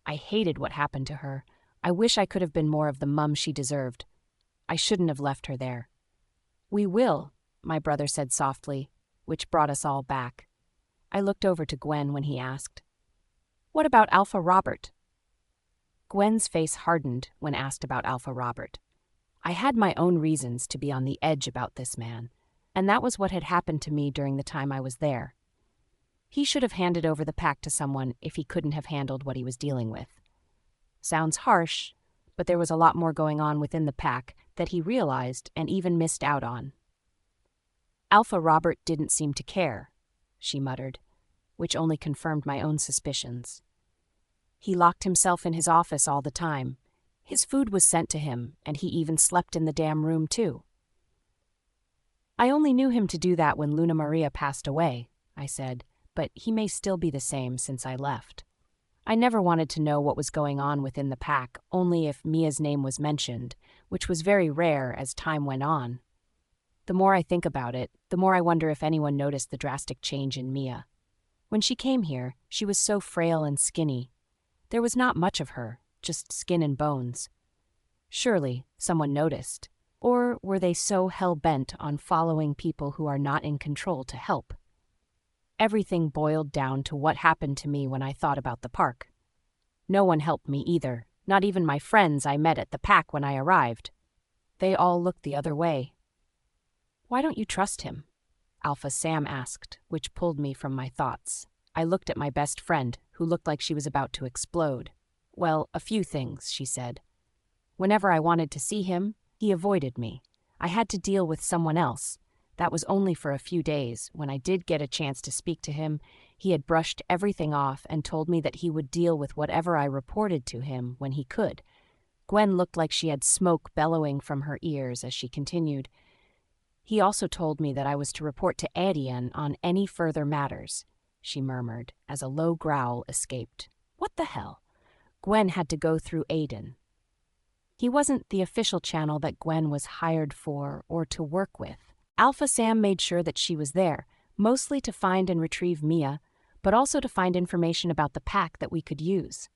I hated what happened to her. I wish I could have been more of the mum she deserved. I shouldn't have left her there. "We will," my brother said softly, which brought us all back. I looked over to Gwen when he asked, "What about Alpha Robert?" Gwen's face hardened when asked about Alpha Robert. I had my own reasons to be on the edge about this man, and that was what had happened to me during the time I was there. He should have handed over the pack to someone if he couldn't have handled what he was dealing with. Sounds harsh, but there was a lot more going on within the pack that he realized and even missed out on. "Alpha Robert didn't seem to care," she muttered, which only confirmed my own suspicions. "He locked himself in his office all the time. His food was sent to him, and he even slept in the damn room too." "I only knew him to do that when Luna Maria passed away," I said, "but he may still be the same since I left. I never wanted to know what was going on within the pack, only if Mia's name was mentioned, which was very rare as time went on. The more I think about it, the more I wonder if anyone noticed the drastic change in Mia. When she came here, she was so frail and skinny. There was not much of her, just skin and bones. Surely, someone noticed. Or were they so hell-bent on following people who are not in control to help? Everything boiled down to what happened to me when I thought about the park. No one helped me either, not even my friends I met at the pack when I arrived. They all looked the other way. "Why don't you trust him?" Alpha Sam asked, which pulled me from my thoughts. I looked at my best friend, who looked like she was about to explode. "Well, a few things," she said. "Whenever I wanted to see him, he avoided me. I had to deal with someone else. That was only for a few days. When I did get a chance to speak to him, he had brushed everything off and told me that he would deal with whatever I reported to him when he could." Gwen looked like she had smoke bellowing from her ears as she continued. "He also told me that I was to report to Adian on any further matters," she murmured, as a low growl escaped. What the hell? Gwen had to go through Aiden. He wasn't the official channel that Gwen was hired for or to work with. Alpha Sam made sure that she was there, mostly to find and retrieve Mia, but also to find information about the pack that we could use.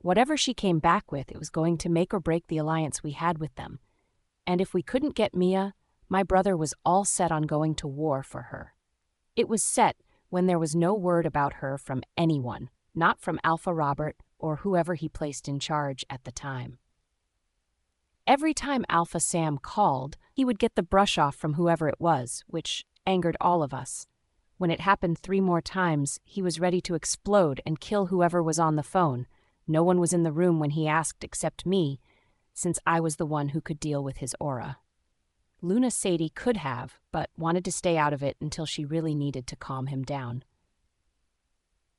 Whatever she came back with, it was going to make or break the alliance we had with them. And if we couldn't get Mia, my brother was all set on going to war for her. It was set when there was no word about her from anyone, not from Alpha Robert or whoever he placed in charge at the time. Every time Alpha Sam called, he would get the brush off from whoever it was, which angered all of us. When it happened 3 more times, he was ready to explode and kill whoever was on the phone. No one was in the room when he asked except me, since I was the one who could deal with his aura. Luna Sadie could have, but wanted to stay out of it until she really needed to calm him down.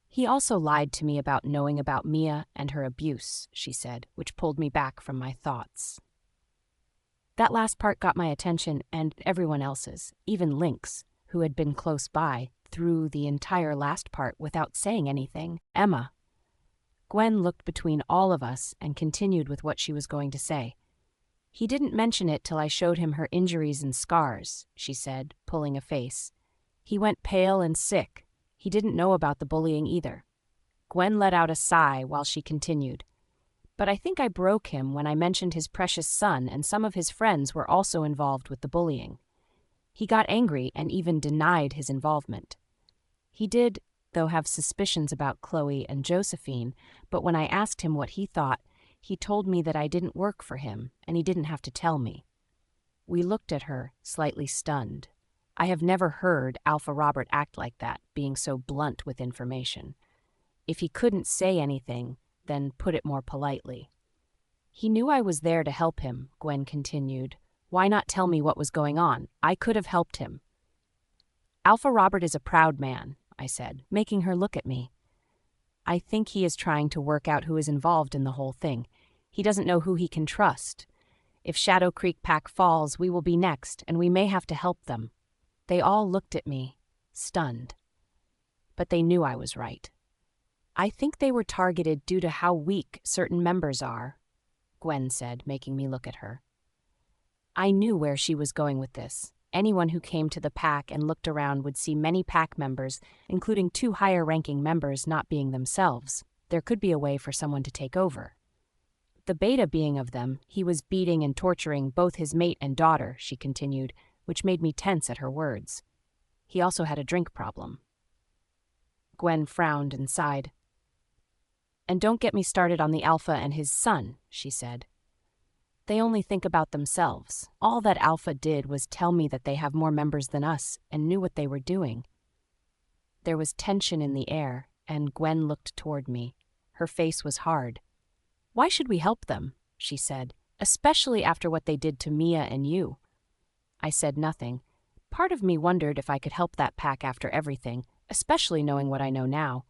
He also lied to me about knowing about Mia and her abuse, she said, which pulled me back from my thoughts. That last part got my attention and everyone else's, even Lynx, who had been close by, through the entire last part without saying anything. Emma. Gwen looked between all of us and continued with what she was going to say. He didn't mention it till I showed him her injuries and scars, she said, pulling a face. He went pale and sick. He didn't know about the bullying either. Gwen let out a sigh while she continued. But I think I broke him when I mentioned his precious son and some of his friends were also involved with the bullying. He got angry and even denied his involvement. He did, though, have suspicions about Chloe and Josephine, but when I asked him what he thought, he told me that I didn't work for him and he didn't have to tell me. We looked at her, slightly stunned. I have never heard Alpha Robert act like that, being so blunt with information. If he couldn't say anything, then put it more politely. He knew I was there to help him, Gwen continued. Why not tell me what was going on? I could have helped him. Alpha Robert is a proud man, I said, making her look at me. I think he is trying to work out who is involved in the whole thing. He doesn't know who he can trust. If Shadow Creek Pack falls, we will be next, and we may have to help them. They all looked at me, stunned. But they knew I was right. I think they were targeted due to how weak certain members are, Gwen said, making me look at her. I knew where she was going with this. Anyone who came to the pack and looked around would see many pack members, including 2 higher-ranking members not being themselves. There could be a way for someone to take over. The beta being of them, he was beating and torturing both his mate and daughter, she continued, which made me tense at her words. He also had a drink problem. Gwen frowned and sighed. And don't get me started on the Alpha and his son, she said. They only think about themselves. All that Alpha did was tell me that they have more members than us and knew what they were doing. There was tension in the air, and Gwen looked toward me. Her face was hard. Why should we help them? She said, especially after what they did to Mia and you. I said nothing. Part of me wondered if I could help that pack after everything, especially knowing what I know now.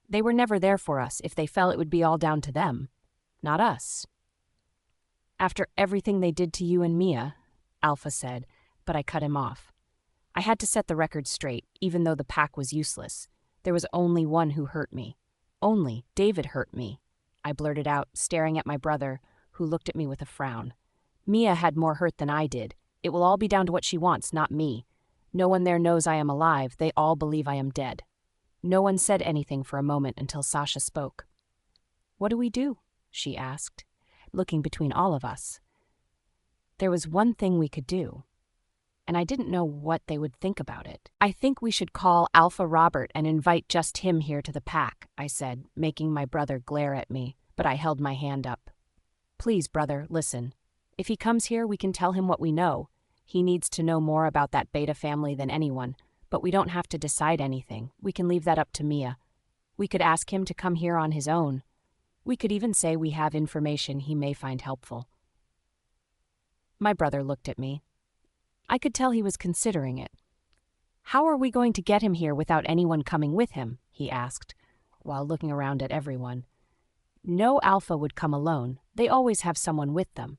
They were never there for us. If they fell, it would be all down to them, not us. After everything they did to you and Mia, Alpha said, but I cut him off. I had to set the record straight, even though the pack was useless. There was only one who hurt me. Only David hurt me, I blurted out, staring at my brother, who looked at me with a frown. Mia had more hurt than I did. It will all be down to what she wants, not me. No one there knows I am alive. They all believe I am dead. No one said anything for a moment until Sasha spoke. What do we do? She asked, looking between all of us. There was one thing we could do, and I didn't know what they would think about it. I think we should call Alpha Robert and invite just him here to the pack, I said, making my brother glare at me, but I held my hand up. Please, brother, listen. If he comes here, we can tell him what we know. He needs to know more about that beta family than anyone, but we don't have to decide anything. We can leave that up to Mia. We could ask him to come here on his own. We could even say we have information he may find helpful. My brother looked at me. I could tell he was considering it. How are we going to get him here without anyone coming with him? He asked, while looking around at everyone. No Alpha would come alone. They always have someone with them.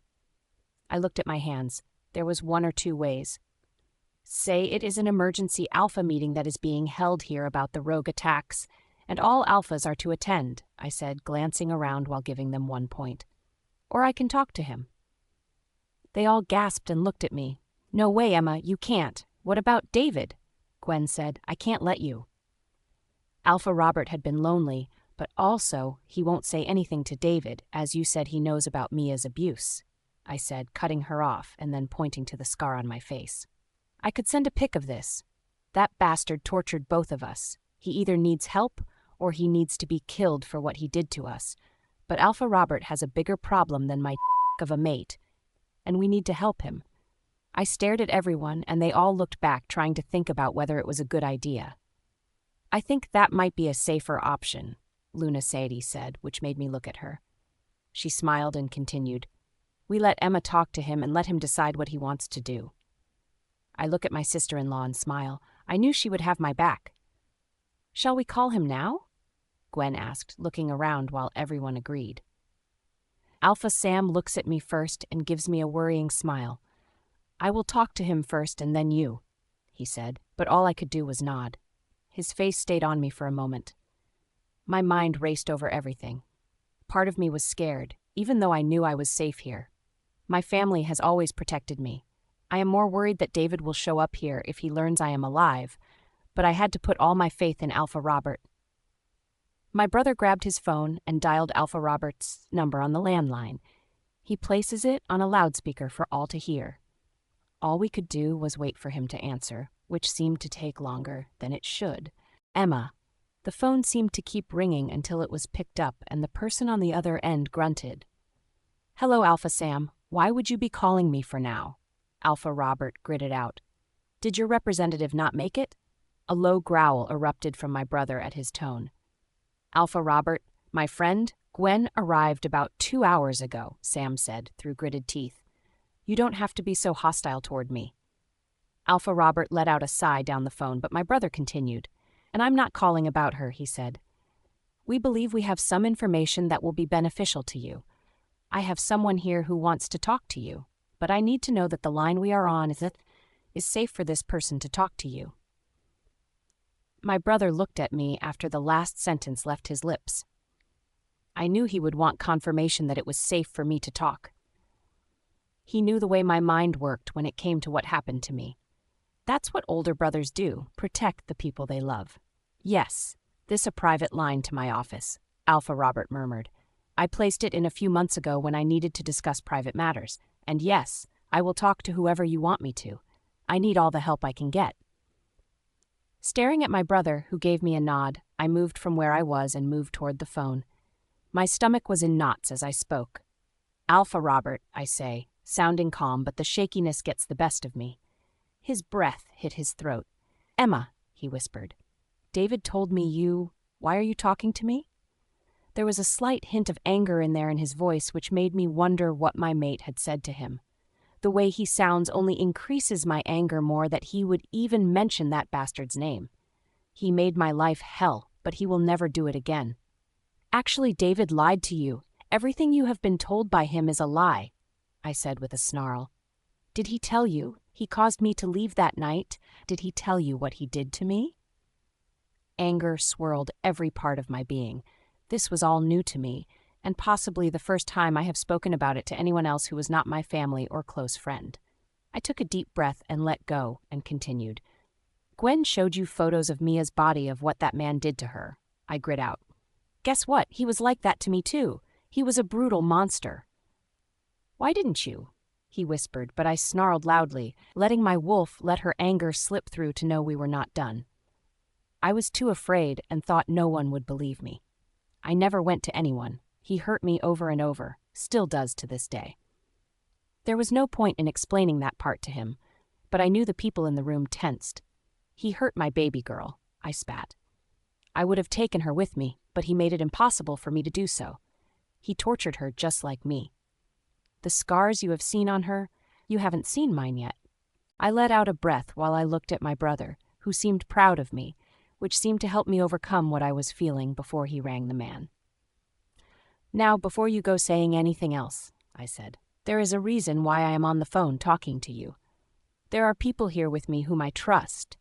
I looked at my hands. There was 1 or 2 ways. Say it is an emergency Alpha meeting that is being held here about the rogue attacks, and all Alphas are to attend, I said, glancing around while giving them 1 point. Or I can talk to him. They all gasped and looked at me. No way, Emma, you can't. What about David? Gwen said, I can't let you. Alpha Robert had been lonely, But also, he won't say anything to David, as you said he knows about Mia's abuse, I said, cutting her off and then pointing to the scar on my face. I could send a pic of this. That bastard tortured both of us. He either needs help or he needs to be killed for what he did to us. But Alpha Robert has a bigger problem than my of a mate, and we need to help him. I stared at everyone, and they all looked back, trying to think about whether it was a good idea. I think that might be a safer option, Luna Sadie said, which made me look at her. She smiled and continued, "We let Emma talk to him and let him decide what he wants to do." I look at my sister-in-law and smile. I knew she would have my back. "Shall we call him now?" Gwen asked, looking around while everyone agreed. Alpha Sam looks at me first and gives me a worrying smile. "I will talk to him first and then you," he said, but all I could do was nod. His face stayed on me for a moment. My mind raced over everything. Part of me was scared, even though I knew I was safe here. My family has always protected me. I am more worried that David will show up here if he learns I am alive, but I had to put all my faith in Alpha Robert. My brother grabbed his phone and dialed Alpha Robert's number on the landline. He places it on a loudspeaker for all to hear. All we could do was wait for him to answer, which seemed to take longer than it should. Emma. The phone seemed to keep ringing until it was picked up and the person on the other end grunted. "Hello, Alpha Sam. Why would you be calling me for now?" Alpha Robert gritted out. "Did your representative not make it?" A low growl erupted from my brother at his tone. "Alpha Robert, my friend, Gwen arrived about 2 hours ago," Sam said through gritted teeth. "You don't have to be so hostile toward me." Alpha Robert let out a sigh down the phone, but my brother continued. "And I'm not calling about her," he said. "We believe we have some information that will be beneficial to you. I have someone here who wants to talk to you, but I need to know that the line we are on is safe for this person to talk to you." My brother looked at me after the last sentence left his lips. I knew he would want confirmation that it was safe for me to talk. He knew the way my mind worked when it came to what happened to me. That's what older brothers do, protect the people they love. "Yes, this a private line to my office," Alpha Robert murmured. "I placed it in a few months ago when I needed to discuss private matters. And yes, I will talk to whoever you want me to. I need all the help I can get." Staring at my brother, who gave me a nod, I moved from where I was and moved toward the phone. My stomach was in knots as I spoke. "Alpha Robert," I say, sounding calm, but the shakiness gets the best of me. His breath hit his throat. "Emma," he whispered. "David told me you... Why are you talking to me?" There was a slight hint of anger in there in his voice, which made me wonder what my mate had said to him. The way he sounds only increases my anger more that he would even mention that bastard's name. He made my life hell, but he will never do it again. "Actually, David lied to you. Everything you have been told by him is a lie," I said with a snarl. "Did he tell you he caused me to leave that night? Did he tell you what he did to me?" Anger swirled every part of my being. This was all new to me, and possibly the first time I have spoken about it to anyone else who was not my family or close friend. I took a deep breath and let go and continued. "Gwen showed you photos of Mia's body of what that man did to her," I grit out. "Guess what? He was like that to me too. He was a brutal monster." "Why didn't you?" he whispered, but I snarled loudly, letting my wolf let her anger slip through to know we were not done. I was too afraid and thought no one would believe me. I never went to anyone. He hurt me over and over, still does to this day. There was no point in explaining that part to him, but I knew the people in the room tensed. "He hurt my baby girl," I spat. "I would have taken her with me, but he made it impossible for me to do so. He tortured her just like me. The scars you have seen on her, you haven't seen mine yet." I let out a breath while I looked at my brother, who seemed proud of me, which seemed to help me overcome what I was feeling before he rang the man. "Now, before you go saying anything else," I said, "there is a reason why I am on the phone talking to you. There are people here with me whom I trust.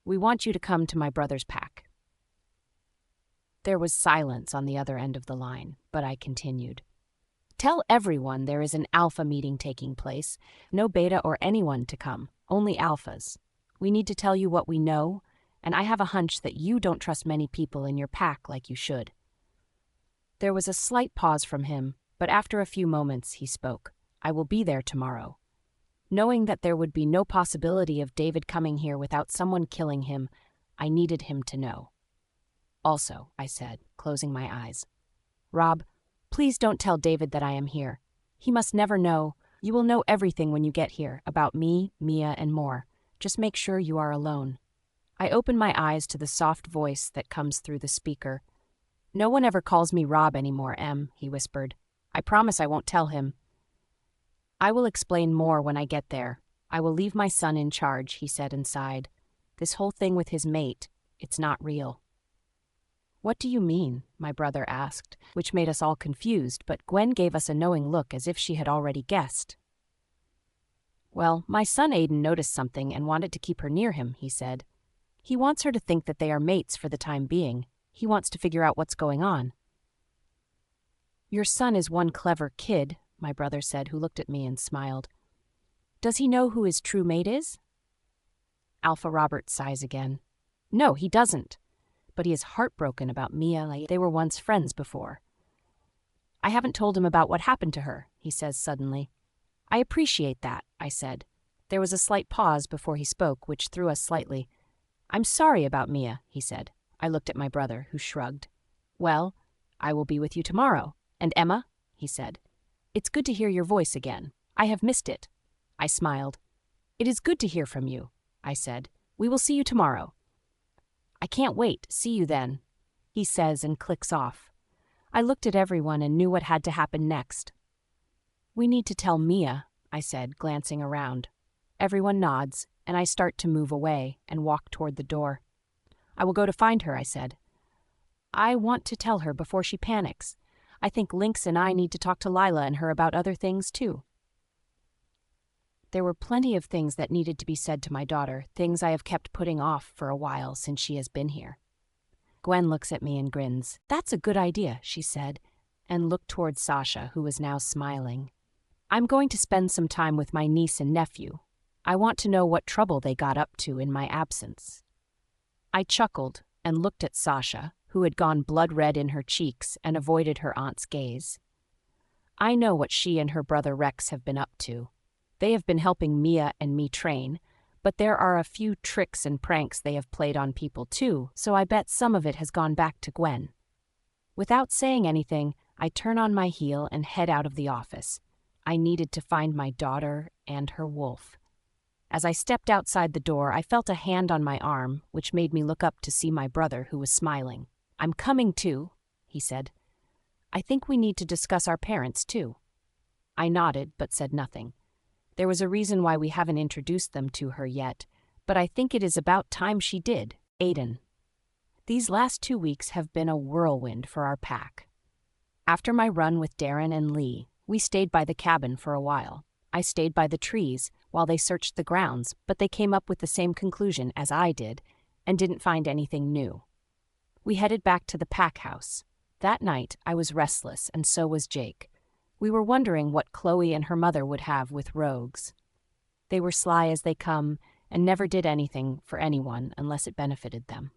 We want you to come to my brother's pack." There was silence on the other end of the line, but I continued. "Tell everyone there is an alpha meeting taking place. No beta or anyone to come, only alphas. We need to tell you what we know, and I have a hunch that you don't trust many people in your pack like you should." There was a slight pause from him, but after a few moments he spoke. I will be there tomorrow. Knowing that there would be no possibility of David coming here without someone killing him, I needed him to know. Also, I said, closing my eyes. Rob, please don't tell David that I am here. He must never know. You will know everything when you get here, about me, Mia, and more. Just make sure you are alone. I opened my eyes to the soft voice that comes through the speaker. No one ever calls me Rob anymore, Em, he whispered. I promise I won't tell him. I will explain more when I get there. I will leave my son in charge, he said and sighed. This whole thing with his mate, it's not real. What do you mean? My brother asked, which made us all confused, but Gwen gave us a knowing look as if she had already guessed. Well, my son Aiden noticed something and wanted to keep her near him, he said. He wants her to think that they are mates for the time being. He wants to figure out what's going on. Your son is one clever kid, my brother said, who looked at me and smiled. Does he know who his true mate is? Alpha Robert sighs again. No, he doesn't. But he is heartbroken about Mia. They were once friends before. I haven't told him about what happened to her, he says suddenly. I appreciate that, I said. There was a slight pause before he spoke, which threw us slightly. I'm sorry about Mia, he said. I looked at my brother, who shrugged. Well, I will be with you tomorrow. And Emma, he said. It's good to hear your voice again. I have missed it. I smiled. It is good to hear from you, I said. We will see you tomorrow. I can't wait. See you then, he says and clicks off. I looked at everyone and knew what had to happen next. We need to tell Mia, I said, glancing around. Everyone nods, and I start to move away and walk toward the door. I will go to find her, I said. I want to tell her before she panics. I think Lynx and I need to talk to Lila and her about other things, too. There were plenty of things that needed to be said to my daughter, things I have kept putting off for a while since she has been here. Gwen looks at me and grins. That's a good idea, she said, and looked toward Sasha, who was now smiling. I'm going to spend some time with my niece and nephew. I want to know what trouble they got up to in my absence. I chuckled and looked at Sasha, who had gone blood-red in her cheeks and avoided her aunt's gaze. I know what she and her brother Rex have been up to. They have been helping Mia and me train, but there are a few tricks and pranks they have played on people too, so I bet some of it has gone back to Gwen. Without saying anything, I turn on my heel and head out of the office. I needed to find my daughter and her wolf. As I stepped outside the door, I felt a hand on my arm, which made me look up to see my brother, who was smiling. I'm coming too, he said. I think we need to discuss our parents too. I nodded, but said nothing. There was a reason why we haven't introduced them to her yet, but I think it is about time she did, Aiden. These last 2 weeks have been a whirlwind for our pack. After my run with Darren and Lee, we stayed by the cabin for a while. I stayed by the trees while they searched the grounds, but they came up with the same conclusion as I did and didn't find anything new. We headed back to the pack house. That night, I was restless, and so was Jake. We were wondering what Chloe and her mother would have with rogues. They were sly as they come and never did anything for anyone unless it benefited them.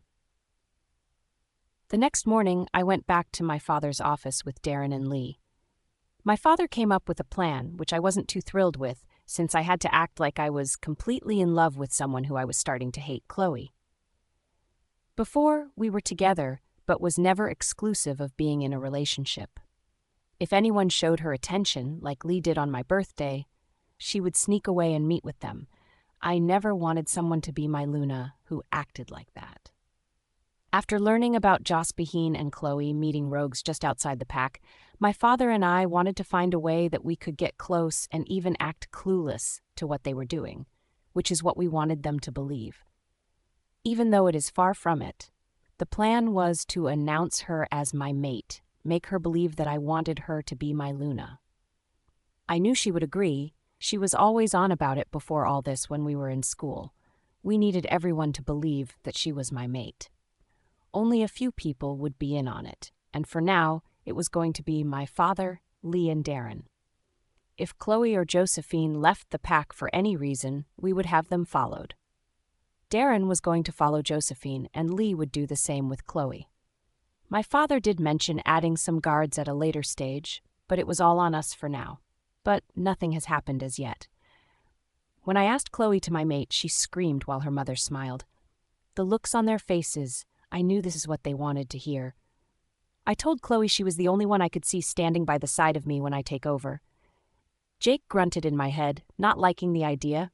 The next morning, I went back to my father's office with Darren and Lee. My father came up with a plan, which I wasn't too thrilled with, since I had to act like I was completely in love with someone who I was starting to hate, Chloe. Before, we were together, but was never exclusive of being in a relationship. If anyone showed her attention, like Lee did on my birthday, she would sneak away and meet with them. I never wanted someone to be my Luna who acted like that. After learning about Joss Beheen and Chloe meeting rogues just outside the pack, my father and I wanted to find a way that we could get close and even act clueless to what they were doing, which is what we wanted them to believe. Even though it is far from it, the plan was to announce her as my mate, make her believe that I wanted her to be my Luna. I knew she would agree. She was always on about it before all this when we were in school. We needed everyone to believe that she was my mate. Only a few people would be in on it, and for now, it was going to be my father, Lee, and Darren. If Chloe or Josephine left the pack for any reason, we would have them followed. Darren was going to follow Josephine, and Lee would do the same with Chloe. My father did mention adding some guards at a later stage, but it was all on us for now. But nothing has happened as yet. When I asked Chloe to my mate, she screamed while her mother smiled. The looks on their faces, I knew this is what they wanted to hear. I told Chloe she was the only one I could see standing by the side of me when I take over. Jake grunted in my head, not liking the idea.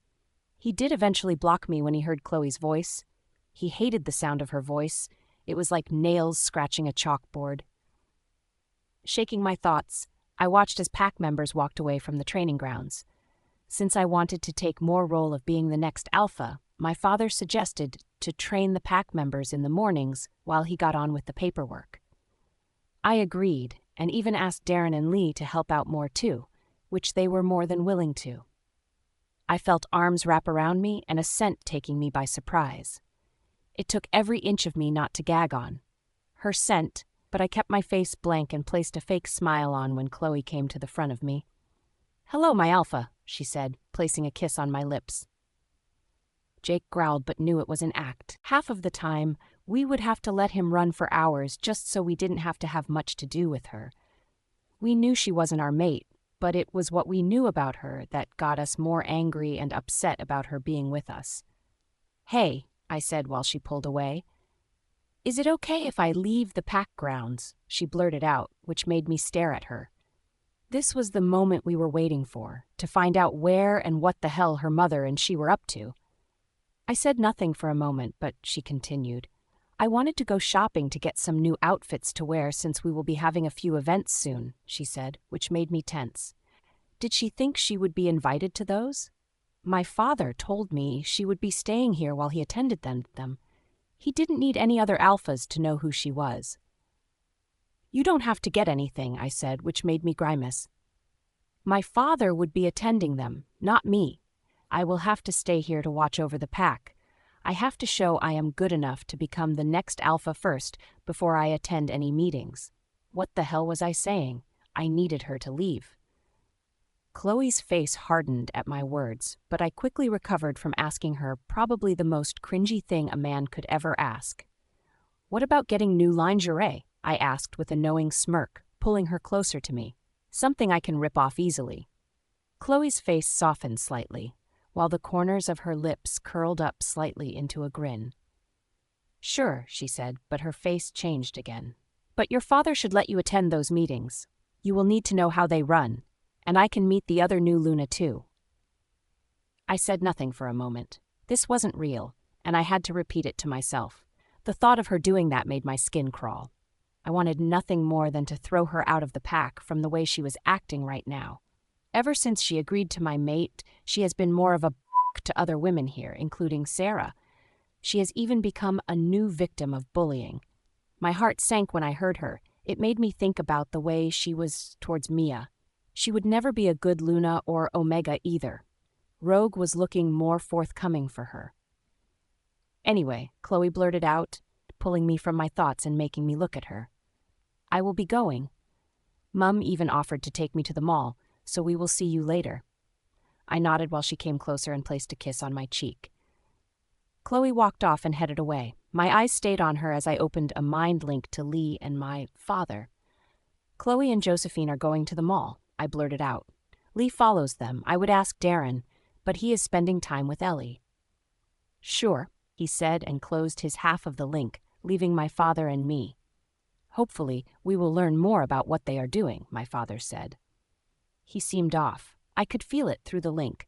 He did eventually block me when he heard Chloe's voice. He hated the sound of her voice. It was like nails scratching a chalkboard. Shaking my thoughts, I watched as pack members walked away from the training grounds. Since I wanted to take more role of being the next alpha, my father suggested to train the pack members in the mornings while he got on with the paperwork. I agreed, and even asked Darren and Lee to help out more too, which they were more than willing to. I felt arms wrap around me and a scent taking me by surprise. It took every inch of me not to gag on. Her scent, but I kept my face blank and placed a fake smile on when Chloe came to the front of me. "Hello, my alpha," she said, placing a kiss on my lips. Jake growled but knew it was an act. Half of the time, we would have to let him run for hours just so we didn't have to have much to do with her. We knew she wasn't our mate, but it was what we knew about her that got us more angry and upset about her being with us. "Hey," I said while she pulled away. "Is it okay if I leave the pack grounds?" she blurted out, which made me stare at her. This was the moment we were waiting for, to find out where and what the hell her mother and she were up to. I said nothing for a moment, but she continued. "I wanted to go shopping to get some new outfits to wear since we will be having a few events soon," she said, which made me tense. Did she think she would be invited to those? My father told me she would be staying here while he attended them. He didn't need any other alphas to know who she was. "You don't have to get anything," I said, which made me grimace. "My father would be attending them, not me. I will have to stay here to watch over the pack. I have to show I am good enough to become the next alpha first before I attend any meetings." What the hell was I saying? I needed her to leave. Chloe's face hardened at my words, but I quickly recovered from asking her probably the most cringy thing a man could ever ask. "What about getting new lingerie?" I asked with a knowing smirk, pulling her closer to me. "Something I can rip off easily." Chloe's face softened slightly, while the corners of her lips curled up slightly into a grin. "Sure," she said, but her face changed again. "But your father should let you attend those meetings. You will need to know how they run, and I can meet the other new Luna too." I said nothing for a moment. This wasn't real, and I had to repeat it to myself. The thought of her doing that made my skin crawl. I wanted nothing more than to throw her out of the pack from the way she was acting right now. Ever since she agreed to my mate, she has been more of a to other women here, including Sarah. She has even become a new victim of bullying. My heart sank when I heard her. It made me think about the way she was towards Mia. She would never be a good Luna or Omega either. Rogue was looking more forthcoming for her. "Anyway," Chloe blurted out, pulling me from my thoughts and making me look at her. "I will be going. Mum even offered to take me to the mall, so we will see you later." I nodded while she came closer and placed a kiss on my cheek. Chloe walked off and headed away. My eyes stayed on her as I opened a mind link to Lee and my father. "Chloe and Josephine are going to the mall," I blurted out. "Lee follows them. I would ask Darren, but he is spending time with Ellie." "Sure," he said and closed his half of the link, leaving my father and me. "Hopefully, we will learn more about what they are doing," my father said. He seemed off. I could feel it through the link.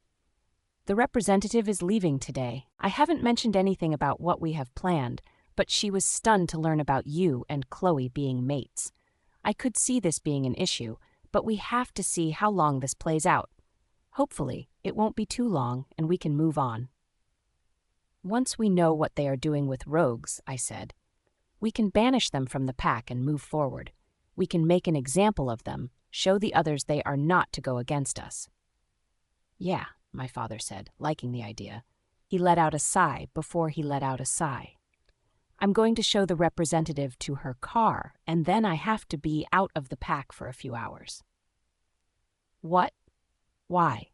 "The representative is leaving today. I haven't mentioned anything about what we have planned, but she was stunned to learn about you and Chloe being mates. I could see this being an issue, but we have to see how long this plays out. Hopefully, it won't be too long and we can move on." "Once we know what they are doing with rogues," I said, "we can banish them from the pack and move forward. We can make an example of them, show the others they are not to go against us." "Yeah," my father said, liking the idea. He let out a sigh before he let out a sigh. "I'm going to show the representative to her car, and then I have to be out of the pack for a few hours." "What? Why?"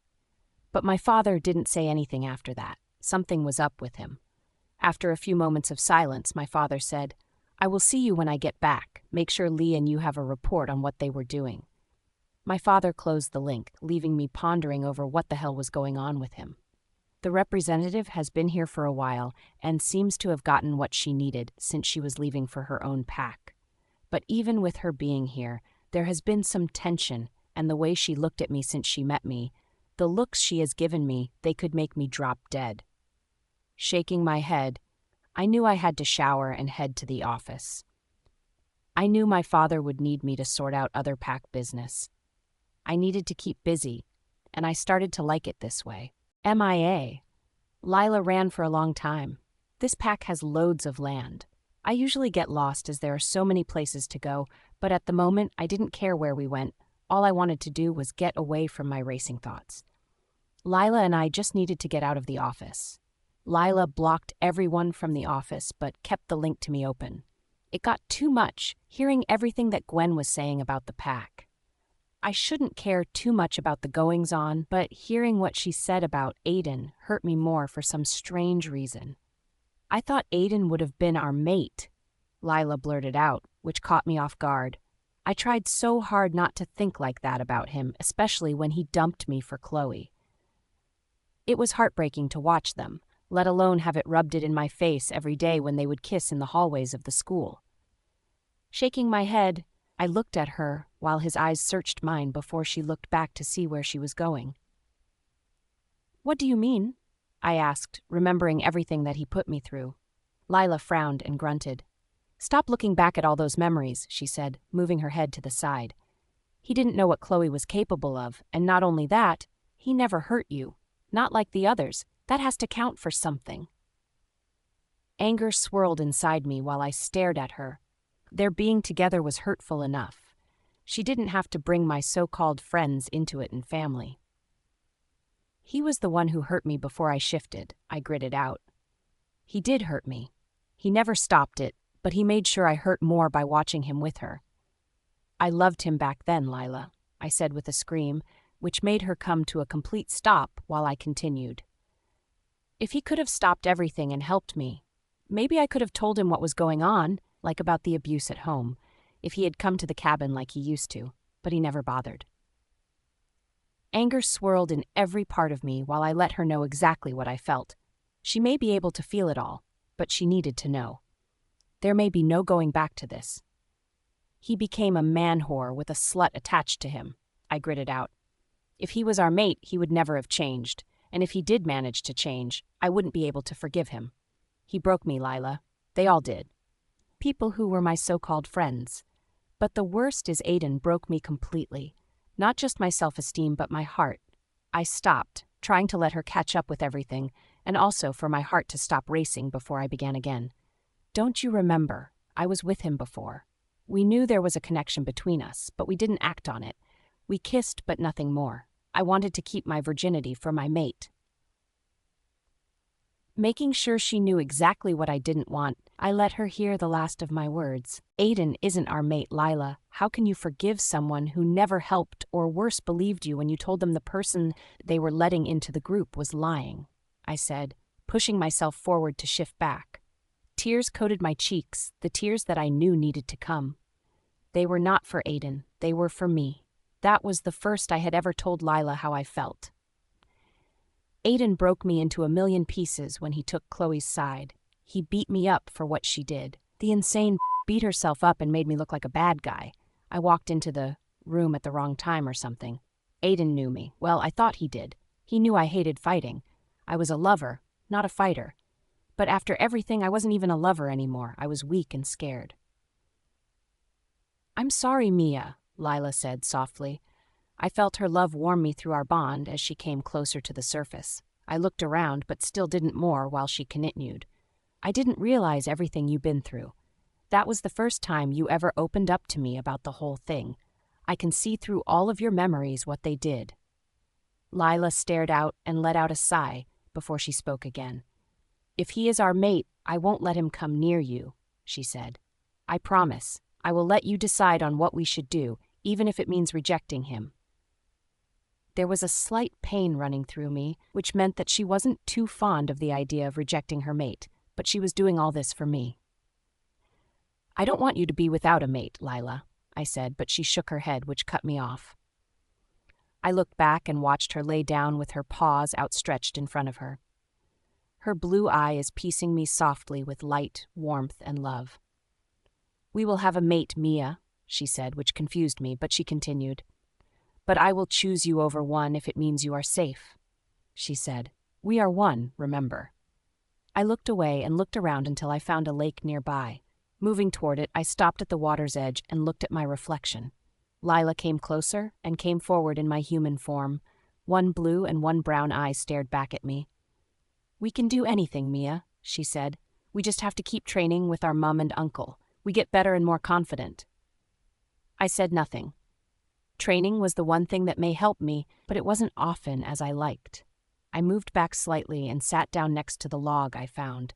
But my father didn't say anything after that. Something was up with him. After a few moments of silence, my father said, I will see you when I get back. Make sure Lee and you have a report on what they were doing." My father closed the link, leaving me pondering over what the hell was going on with him. The representative has been here for a while and seems to have gotten what she needed since she was leaving for her own pack. But even with her being here, there has been some tension, and the way she looked at me since she met me, the looks she has given me, they could make me drop dead. Shaking my head, I knew I had to shower and head to the office. I knew my father would need me to sort out other pack business. I needed to keep busy, and I started to like it this way. MIA. Lila ran for a long time. This pack has loads of land. I usually get lost as there are so many places to go, but at the moment I didn't care where we went. All I wanted to do was get away from my racing thoughts. Lila and I just needed to get out of the office. Lila blocked everyone from the office but kept the link to me open. It got too much, hearing everything that Gwen was saying about the pack. I shouldn't care too much about the goings-on, but hearing what she said about Aiden hurt me more for some strange reason. "I thought Aiden would have been our mate," Lila blurted out, which caught me off guard. I tried so hard not to think like that about him, especially when he dumped me for Chloe. It was heartbreaking to watch them, let alone have it rubbed in my face every day when they would kiss in the hallways of the school. Shaking my head, I looked at her while his eyes searched mine before she looked back to see where she was going. "What do you mean?" I asked, remembering everything that he put me through. Lila frowned and grunted. "Stop looking back at all those memories," she said, moving her head to the side. "He didn't know what Chloe was capable of, and not only that, he never hurt you. Not like the others. That has to count for something." Anger swirled inside me while I stared at her. Their being together was hurtful enough. She didn't have to bring my so-called friends into it and family. "He was the one who hurt me before I shifted," I gritted out. "He did hurt me. He never stopped it, but he made sure I hurt more by watching him with her." "I loved him back then, Lila," I said with a scream, which made her come to a complete stop while I continued. "If he could have stopped everything and helped me, maybe I could have told him what was going on, like about the abuse at home, if he had come to the cabin like he used to, but he never bothered." Anger swirled in every part of me while I let her know exactly what I felt. She may be able to feel it all, but she needed to know. There may be no going back to this. "He became a man-whore with a slut attached to him," I gritted out. "If he was our mate, he would never have changed, and if he did manage to change, I wouldn't be able to forgive him. He broke me, Lila. They all did. People who were my so-called friends. But the worst is Aiden broke me completely. Not just my self-esteem, but my heart. I stopped, trying to let her catch up with everything, and also for my heart to stop racing before I began again. "Don't you remember? I was with him before. We knew there was a connection between us, but we didn't act on it. We kissed, but nothing more. I wanted to keep my virginity for my mate." Making sure she knew exactly what I didn't want, I let her hear the last of my words. "Aiden isn't our mate, Lila. How can you forgive someone who never helped or worse believed you when you told them the person they were letting into the group was lying?" I said, pushing myself forward to shift back. Tears coated my cheeks, the tears that I knew needed to come. They were not for Aiden, they were for me. That was the first I had ever told Lila how I felt. "Aiden broke me into a million pieces when he took Chloe's side. He beat me up for what she did. The insane beat herself up and made me look like a bad guy. I walked into the room at the wrong time or something. Aiden knew me. Well, I thought he did. He knew I hated fighting. I was a lover, not a fighter. But after everything, I wasn't even a lover anymore. I was weak and scared." "I'm sorry, Mia," Lila said softly. I felt her love warm me through our bond as she came closer to the surface. I looked around, but still didn't more while she continued. "I didn't realize everything you've been through. That was the first time you ever opened up to me about the whole thing. I can see through all of your memories what they did." Lila stared out and let out a sigh before she spoke again. "If he is our mate, I won't let him come near you," she said. "I promise. I will let you decide on what we should do, even if it means rejecting him." There was a slight pain running through me, which meant that she wasn't too fond of the idea of rejecting her mate, but she was doing all this for me. I don't want you to be without a mate, Lila, I said, but she shook her head, which cut me off. I looked back and watched her lay down with her paws outstretched in front of her. Her blue eye is piecing me softly with light, warmth, and love. We will have a mate, Mia, she said, which confused me, but she continued. But I will choose you over one if it means you are safe, she said. We are one, remember. I looked away and looked around until I found a lake nearby. Moving toward it, I stopped at the water's edge and looked at my reflection. Lila came closer and came forward in my human form. One blue and one brown eye stared back at me. We can do anything, Mia, she said. We just have to keep training with our mum and uncle. We get better and more confident. I said nothing. Training was the one thing that may help me, but it wasn't often as I liked. I moved back slightly and sat down next to the log I found.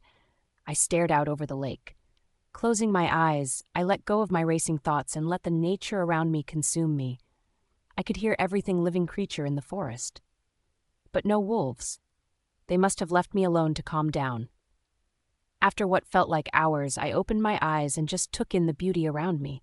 I stared out over the lake. Closing my eyes, I let go of my racing thoughts and let the nature around me consume me. I could hear everything living creature in the forest. But no wolves. They must have left me alone to calm down. After what felt like hours, I opened my eyes and just took in the beauty around me.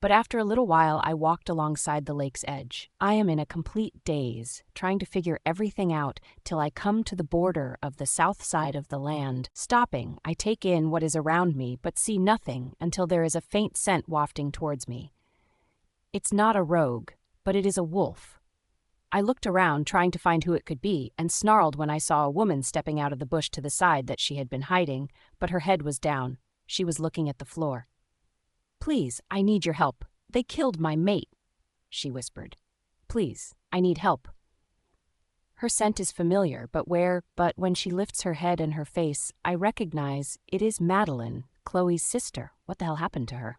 But after a little while, I walked alongside the lake's edge. I am in a complete daze, trying to figure everything out till I come to the border of the south side of the land. Stopping, I take in what is around me, but see nothing until there is a faint scent wafting towards me. It's not a rogue, but it is a wolf. I looked around, trying to find who it could be, and snarled when I saw a woman stepping out of the bush to the side that she had been hiding, but her head was down. She was looking at the floor. Please, I need your help. They killed my mate, she whispered. Please, I need help. Her scent is familiar, but when she lifts her head and her face, I recognize it is Madeline, Chloe's sister. What the hell happened to her?